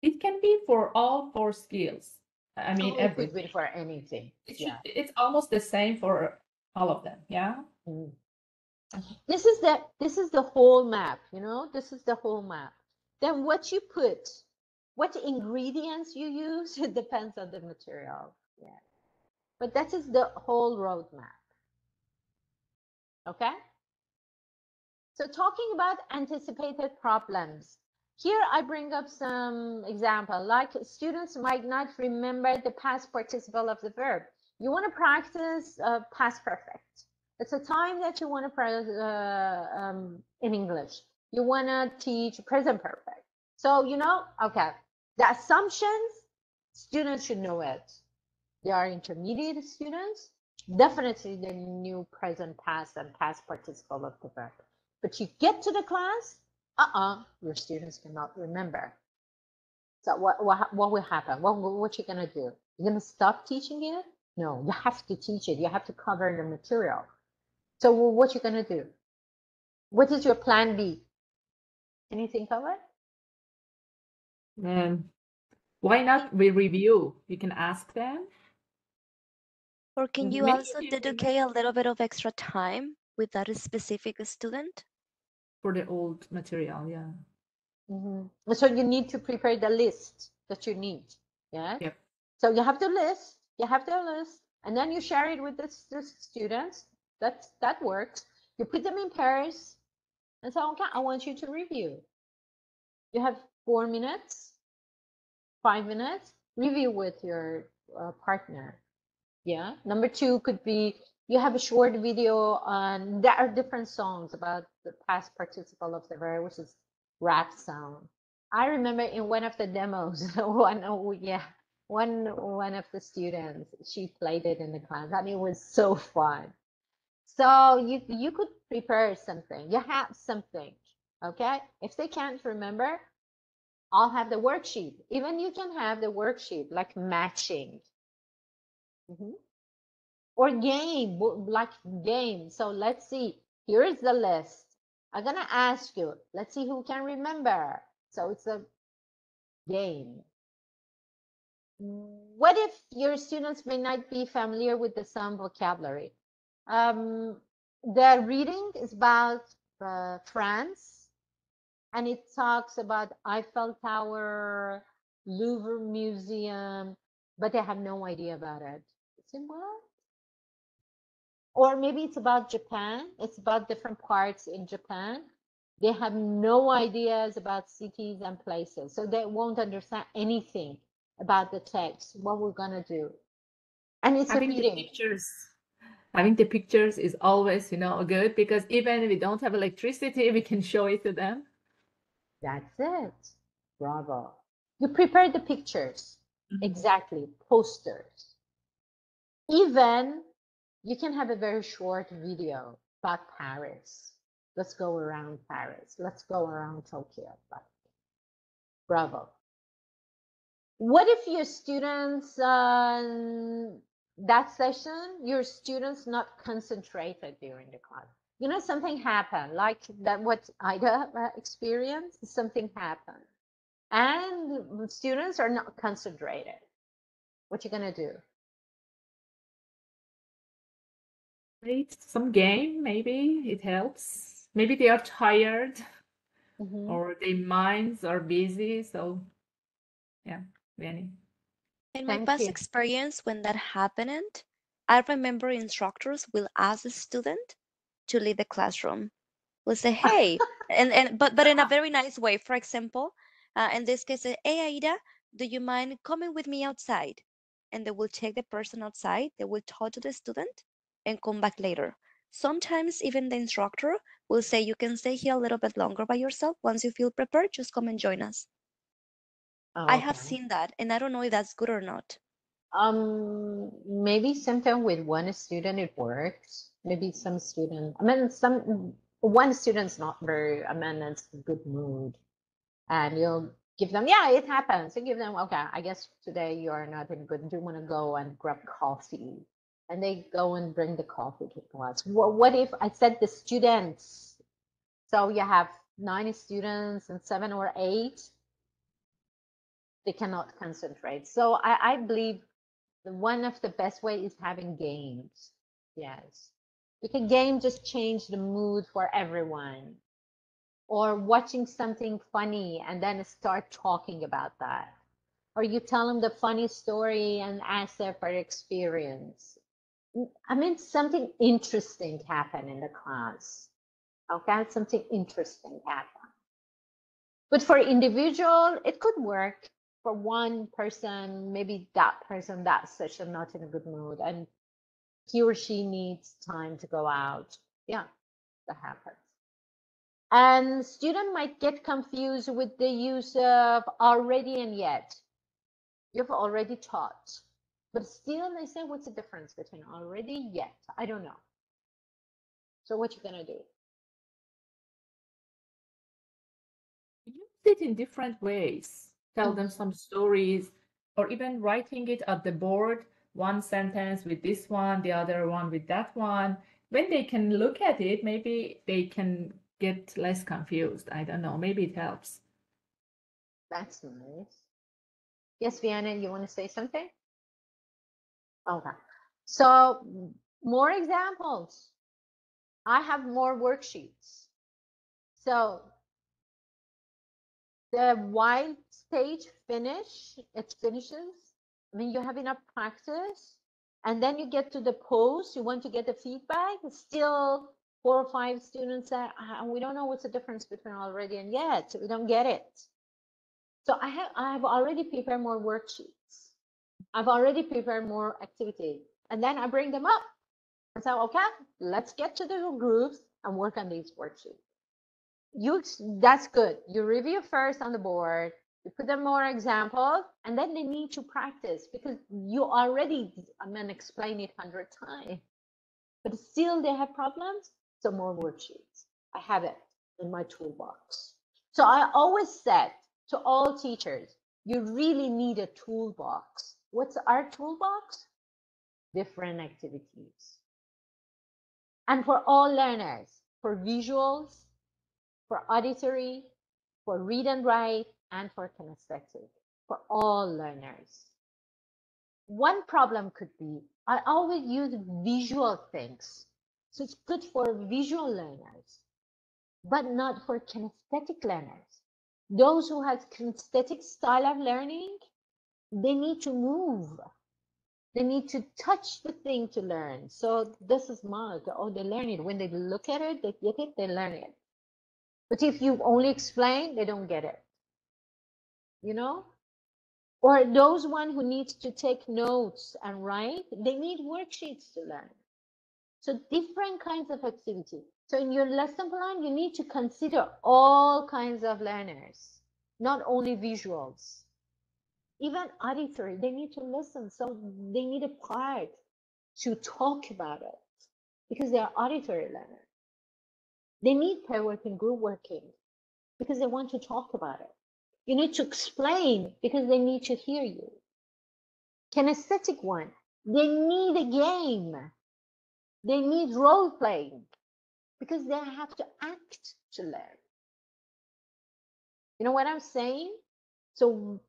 It can be for all 4 skills. I mean, Oh, it could be everything. for anything. Yeah. It's almost the same for all of them. Yeah. Mm. This is the whole map, you know, this is the whole map. Then what you put, what ingredients you use, it depends on the material. Yeah. But that is the whole roadmap. Okay? So talking about anticipated problems. Here I bring up some example, like students might not remember the past participle of the verb. You want to practice past perfect. It's a time that you want to practice in English. You want to teach present perfect. So, you know, okay, the assumptions, students should know it. They are intermediate students. Definitely they knew present, past, and past participle of the verb. But you get to the class, your students cannot remember. So what will happen? What you gonna do? You're gonna stop teaching it? No, you have to teach it. You have to cover the material. So what you gonna do? What is your plan B? Can you think of it? Why not we review? You can ask them. Or can you Many also people dedicate a little bit of extra time with that specific student? for the old material. Yeah. So you need to prepare the list that you need. Yeah. Yep. So you have the list. You have the list, and then you share it with the students. That works. You put them in pairs, and say, okay, I want you to review. You have 4 minutes, 5 minutes. Review with your partner. Yeah. Number two could be you have a short video on there are different songs about the past participle of the verb, which is rap sound. I remember in one of the demos, one of the students, she played it in the class, and it was so fun. So you could prepare something. You have something, okay? If they can't remember, I'll have the worksheet. Even you can have the worksheet like matching. Mhm. Or game, like game. So let's see. Here is the list. I'm gonna ask you. Let's see who can remember. So it's a game. What if your students may not be familiar with the some vocabulary? The reading is about France, and it talks about Eiffel Tower, Louvre Museum, but they have no idea about it. It's in what? Or maybe it's about Japan. It's about different parts in Japan. They have no ideas about cities and places, so they won't understand anything about the text, what we're gonna do. And it's a Having the reading. pictures. Having the pictures is always, good because even if we don't have electricity, we can show it to them. That's it. Bravo. You prepare the pictures. Exactly. Posters. Even you can have a very short video about Paris. Let's go around Paris. Let's go around Tokyo. Bravo. What if your students, that session, your students not concentrated during the class? You know, something happened, like that what Ida experienced, something happened. And students are not concentrated. What you gonna do? Right? Some game, maybe it helps. Maybe they are tired or their minds are busy. So, yeah, Vanny. In my Thank past you. experience, when that happened, I remember instructors will ask the student to leave the classroom. Will say, "Hey," but in a very nice way. For example, in this case, "Hey, Aida, do you mind coming with me outside?" And they will take the person outside. They will talk to the student and come back later. Sometimes even the instructor will say, "You can stay here a little bit longer by yourself. Once you feel prepared, just come and join us." I have Okay. seen that, and I don't know if that's good or not. Maybe sometimes with one student it works. Maybe some student, I mean, some one student's not very, I mean, it's a good mood, and you'll give them, yeah, it happens. You give them, okay, I guess today you are not in good. Do you want to go and grab coffee? And they go and bring the coffee to class. What if I said the students? So you have 9 students and 7 or 8. they cannot concentrate. So I believe one of the best way is having games. Yes. Because game just change the mood for everyone. Or watching something funny and then start talking about that. Or you tell them the funny story and ask them for experience. I mean, something interesting happen in the class. Okay, something interesting happen. But for individual, it could work. For one person, maybe that person, that session, not in a good mood, and he or she needs time to go out. Yeah, that happens. And student might get confused with the use of already and yet. You've already taught, but still they say, what's the difference between already, yet? I don't know. So what you gonna do? Use it in different ways. Tell them some stories, or even writing it at the board, one sentence with this one, the other one with that one. When they can look at it, maybe they can get less confused. I don't know. Maybe it helps. That's nice. Yes, Vienna, you want to say something? Okay. So more examples. I have more worksheets. So the while stage it finishes. I mean, you have enough practice, and then you get to the post, you want to get the feedback. Still 4 or 5 students say, we don't know what's the difference between already and yet. We don't get it. So I have already prepared more worksheets. I've already prepared more activities. And then I bring them up and say, okay, let's get to the groups and work on these worksheets. That's good. You review first on the board, you put them more examples, and then they need to practice because you already, explain it 100 times. But still they have problems, so more worksheets. I have it in my toolbox. So I always said to all teachers, you really need a toolbox. What's our toolbox? Different activities. And for all learners, for visuals, for auditory, for read and write, and for kinesthetic, for all learners. One problem could be, I always use visual things. So it's good for visual learners, but not for kinesthetic learners. Those who have kinesthetic style of learning, they need to move. They need to touch the thing to learn. So this is marked, oh, they learn it. When they look at it, they get it, they learn it. But if you only explain, they don't get it. You know? Or those one who needs to take notes and write, they need worksheets to learn. So different kinds of activity. So in your lesson plan, you need to consider all kinds of learners, not only visuals. Even auditory, they need to listen. So they need a part to talk about it because they are auditory learners. They need pair working, group working because they want to talk about it. You need to explain because they need to hear you. Kinesthetic one, they need a game. They need role playing because they have to act to learn. You know what I'm saying? So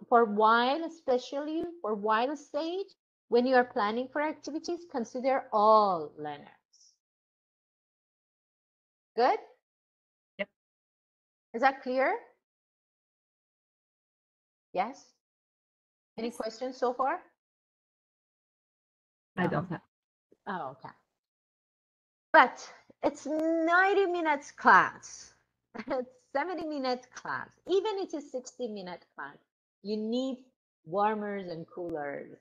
for while, especially for while stage, when you are planning for activities, consider all learners. Good? Yep. Is that clear? Yes? Any Yes. questions so far? I don't have. Oh, okay. But it's 90 minutes class. It's 70 minutes class. Even if it's a 60-minute class, you need warmers and coolers.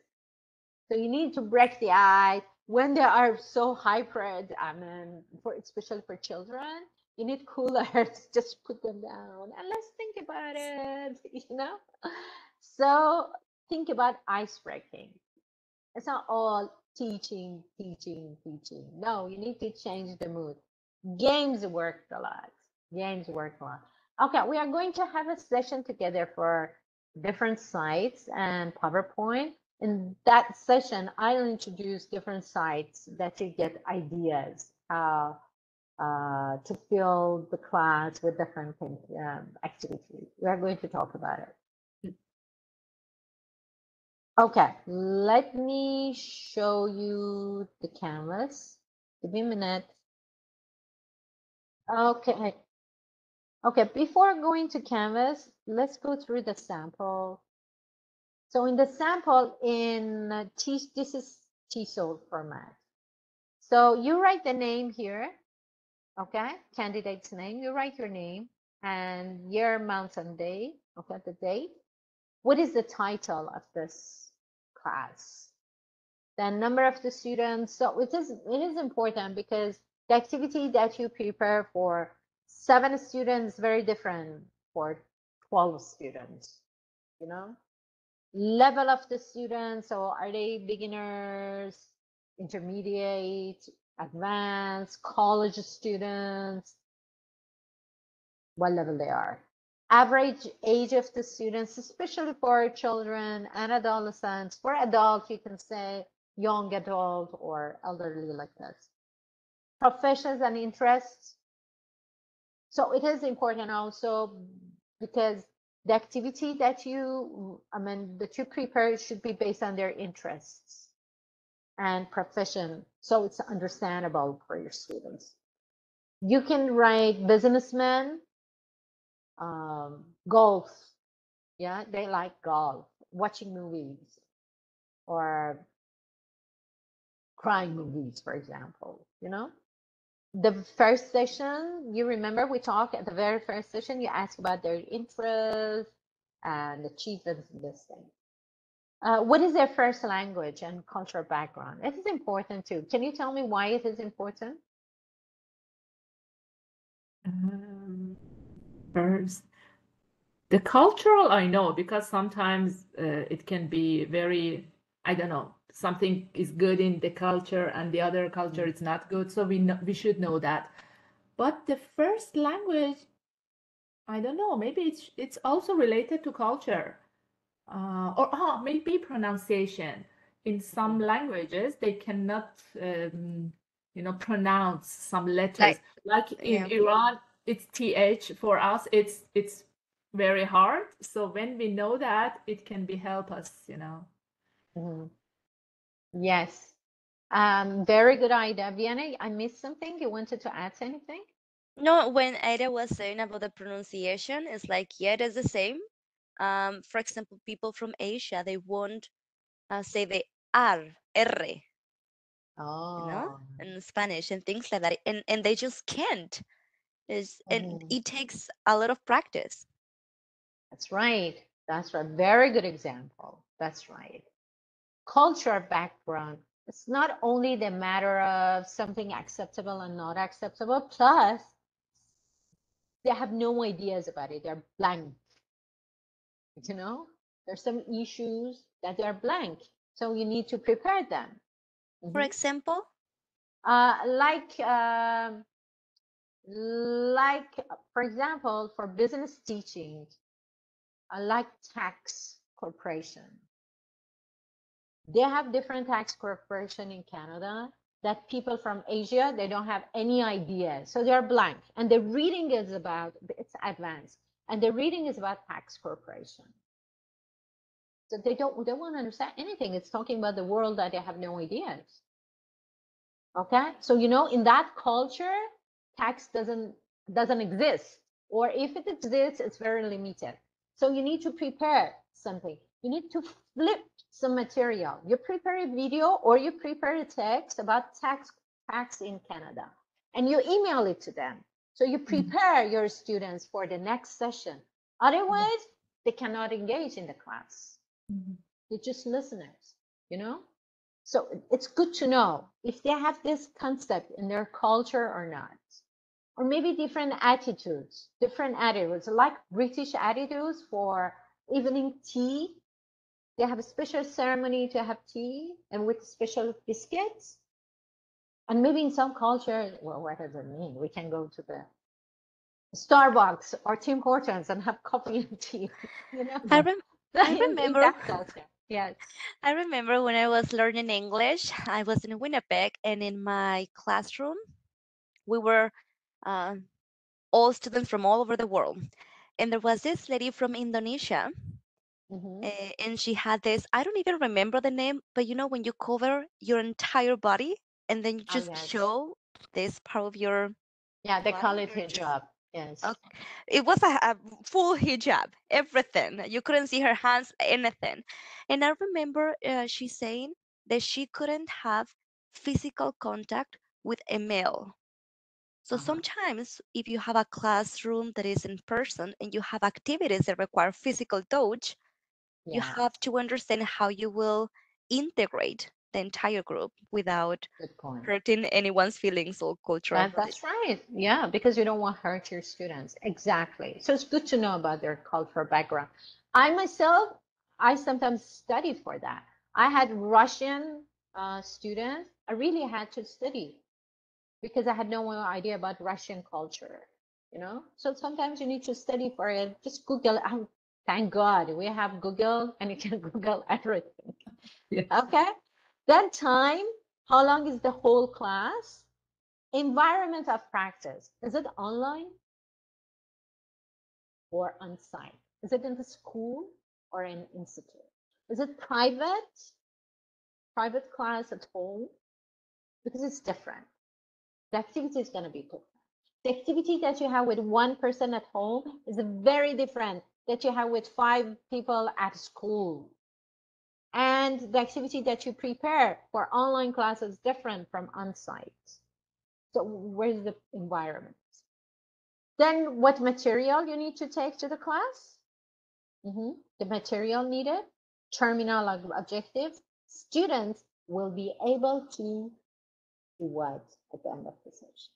So you need to break the ice when they are so hybrid. I mean, especially for children, you need coolers. Just put them down and let's think about it. You know. So think about ice breaking. It's not all teaching, teaching, teaching. No, you need to change the mood. Games work a lot. Games work a lot. Okay, we are going to have a session together for different sites and PowerPoint. In that session, I'll introduce different sites that you get ideas how to fill the class with different activities. We are going to talk about it. Okay, let me show you the canvas. Give me a minute. Okay. Okay, before going to canvas, let's go through the sample. So in the sample in this is TESOL format. So you write the name here, okay? Candidate's name. You write your name and year, month, and day. Okay, the date. What is the title of this class? The number of the students. So it is important because the activity that you prepare for 7 students is very different for 12 students, you know? Level of the students, so are they beginners, intermediate, advanced, college students, what level they are. Average age of the students, especially for children and adolescents. For adults, you can say young adult or elderly like this. Professions and interests. So it is important also because the activity that you prepare should be based on their interests and profession. So it's understandable for your students. You can write businessman, golf. Yeah, they like golf, watching movies, or crime movies, for example. The first session, you remember we talked at the very first session, you asked about their interests and achievements in this thing. What is their first language and cultural background? It is important too. Can you tell me why it is important? First, the cultural, I know, because sometimes it can be very, I don't know, something is good in the culture and the other culture is not good. So we should know that. But the first language, I don't know, maybe it's also related to culture. Or maybe pronunciation. In some languages, they cannot, pronounce some letters. Like, Like in yeah. Iran, it's th. For us, it's very hard. So when we know that, it can be help us. Mhm. Yes. Very good idea. Vienna, I missed something. You wanted to add anything? No, when Ada was saying about the pronunciation, it's like, yeah, it is the same. For example, people from Asia, they won't say the R, Oh. in Spanish and things like that. And they just can't. And Mhm. it takes a lot of practice. That's right. That's right. Very good example. That's right. Culture background. It's not only the matter of something acceptable and not acceptable, plus they have no ideas about it. They're blank. You know, there's some issues that they're blank. So you need to prepare them. For Mhm. example, Uh, like, um, like, for example, for business teaching, like tax corporation. They have different tax corporation in Canada that people from Asia, they don't have any idea. So they're blank. And the reading is about, it's advanced. And the reading is about tax corporation. So they won't understand anything. It's talking about the world that they have no ideas. Okay? So in that culture, tax doesn't exist. Or if it exists, it's very limited. So you need to prepare something. You need to flip some material. You prepare a video or you prepare a text about tax in Canada and you email it to them. So you prepare your students for the next session. Otherwise, they cannot engage in the class. They're just listeners, you know? So it's good to know if they have this concept in their culture or not. Or maybe different attitudes, like British attitudes for evening tea. They have a special ceremony to have tea and with special biscuits. And maybe in some culture, well, what does it mean? We can go to the Starbucks or Tim Hortons and have coffee and tea, you know, I rem I in remember that culture. Yes. I remember when I was learning English, I was in Winnipeg, and in my classroom, we were uh, all students from all over the world. And there was this lady from Indonesia, And she had this, I don't even remember the name, but you know, when you cover your entire body and then you Oh, just yes. show this part of your Yeah, they call body, it you're just, hijab. Yes. it was a full hijab, everything. You couldn't see her hands, anything. And I remember she saying that she couldn't have physical contact with a male. So Uh-huh. sometimes, if you have a classroom that is in person and you have activities that require physical touch, you Yeah, have to understand how you will integrate the entire group without good point. hurting anyone's feelings or cultural That's tradition. right. Yeah, because you don't want to hurt your students. Exactly. So it's good to know about their cultural background. I myself, I sometimes study for that. I had Russian students. I really had to study because I had no idea about Russian culture, you know? So sometimes you need to study for it. Just Google it. Oh, thank God we have Google and you can Google everything. Yes. Okay? That time, how long is the whole class? Environment of practice. Is it online or on site? Is it in the school or in institute? Is it private class at home? Because it's different. The activity is going to be different. The activity that you have with one person at home is very different that you have with 5 people at school. And the activity that you prepare for online class is different from on-site. So where's the environment? Then what material you need to take to the class? The material needed, terminal objective. Students will be able to do what at the end of the session?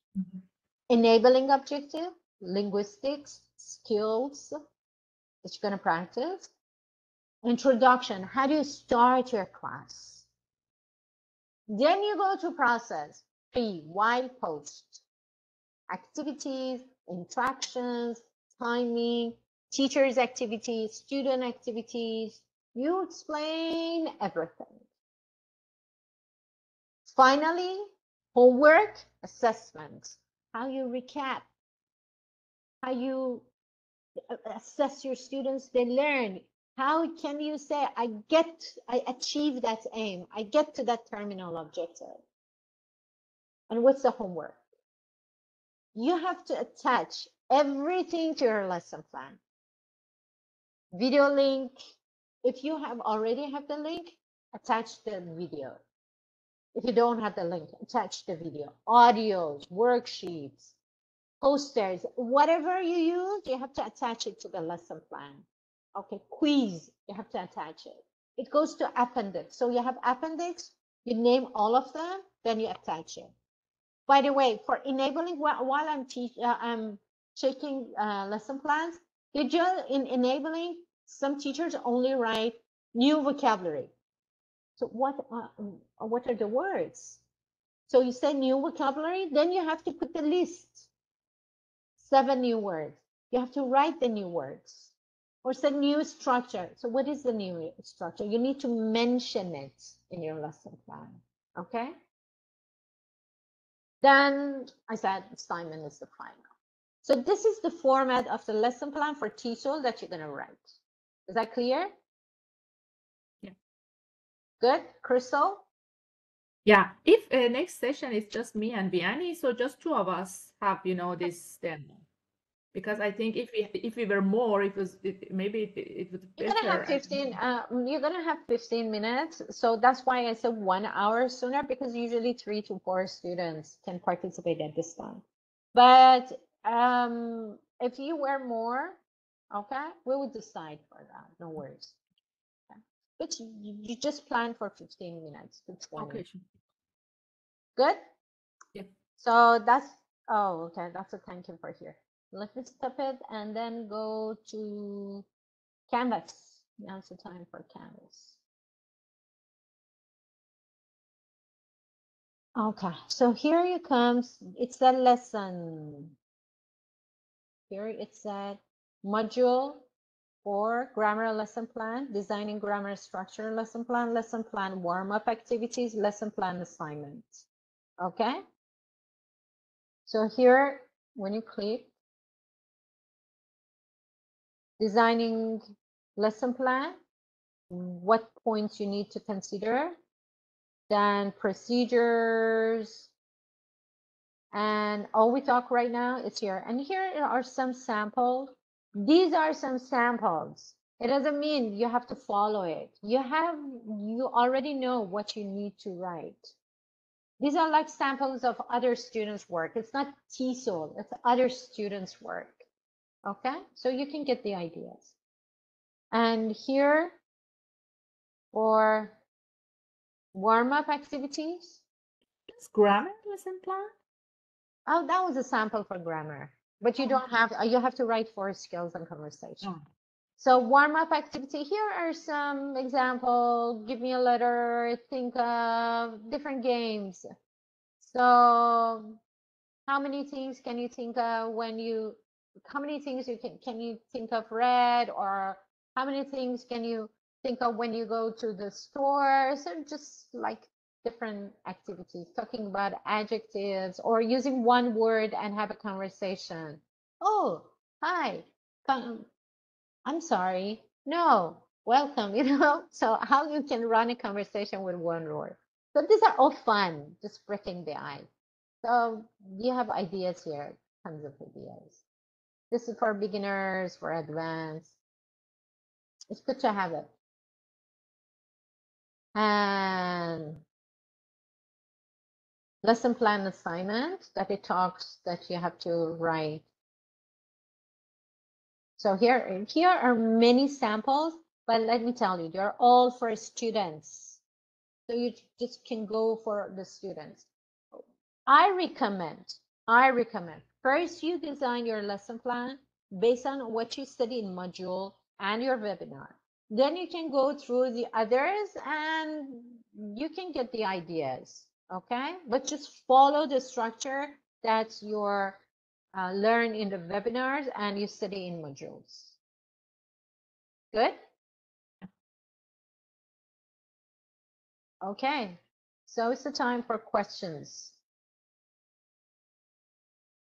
Enabling objective, linguistics, skills that you're going to practice. Introduction, how do you start your class? Then you go to process, pre, while, post. Activities, interactions, timing, teachers' activities, student activities. You explain everything. Finally, homework, assessment. How you recap, how you assess your students, they learn. How can you say, I achieve that aim, I get to that terminal objective? And what's the homework? You have to attach everything to your lesson plan. Video link. If you already have the link, attach the video. If you don't have the link, attach the video. Audios, worksheets, posters, whatever you use, you have to attach it to the lesson plan. Okay, quiz, you have to attach it. It goes to appendix. So you have appendix, you name all of them, then you attach it. By the way, for enabling, while I'm checking lesson plans, in enabling, some teachers only write new vocabulary. So what are the words? So you say new vocabulary, then you have to put the list. 7 new words. You have to write the new words. Or say new structure. So what is the new structure? You need to mention it in your lesson plan. Okay? Then I said assignment is the final. So this is the format of the lesson plan for TESOL that you're going to write. Is that clear? Yeah. Good, Crystal? Yeah. If next session is just me and Vianney, so just two of us have, this demo. Because I think if we were more, maybe it would be You're gonna have better. 15. You're gonna have 15 minutes. So that's why I said 1 hour sooner, because usually 3 to 4 students can participate at this time. But if you were more, okay, we would decide for that. No worries. Okay. But you just plan for 15 minutes to 20. Okay, sure. Good? Yeah. So that's, oh, okay, that's a thank you for here. Let me stop it and then go to Canvas. Now's the time for Canvas. Okay, so here it comes. It's a lesson. Here it's a module for grammar lesson plan, designing grammar structure lesson plan warm-up activities, lesson plan assignments. Okay? So here, when you click designing lesson plan, what points you need to consider, then procedures, and all we talk right now is here. And here are some samples. These are some samples. It doesn't mean you have to follow it. You already know what you need to write. These are like samples of other students' work. It's not TESOL, it's other students' work. Okay, so you can get the ideas. And here for warm-up activities. Is grammar lesson plan? Oh, that was a sample for grammar, but you don't have, you have to write for skills and conversation. Oh. So warm-up activity, here are some examples. Give me a letter, think of different games. So how many things can you think of how many things can you think of red, or how many things can you think of when you go to the store? So just like different activities, talking about adjectives or using one word and have a conversation. Oh, hi, I'm sorry. No, welcome, So how you can run a conversation with one word. So these are all fun, just breaking the ice. So you have ideas here, tons of ideas. This is for beginners, for advanced. It's good to have it. And lesson plan assignment that it talks that you have to write. So here are many samples, but let me tell you, they're all for students. So you just can go for the students. I recommend, first you design your lesson plan based on what you study in module and your webinar. Then you can go through the others and you can get the ideas, okay? But just follow the structure that you're learn in the webinars and you study in modules. Good? Okay, so it's the time for questions.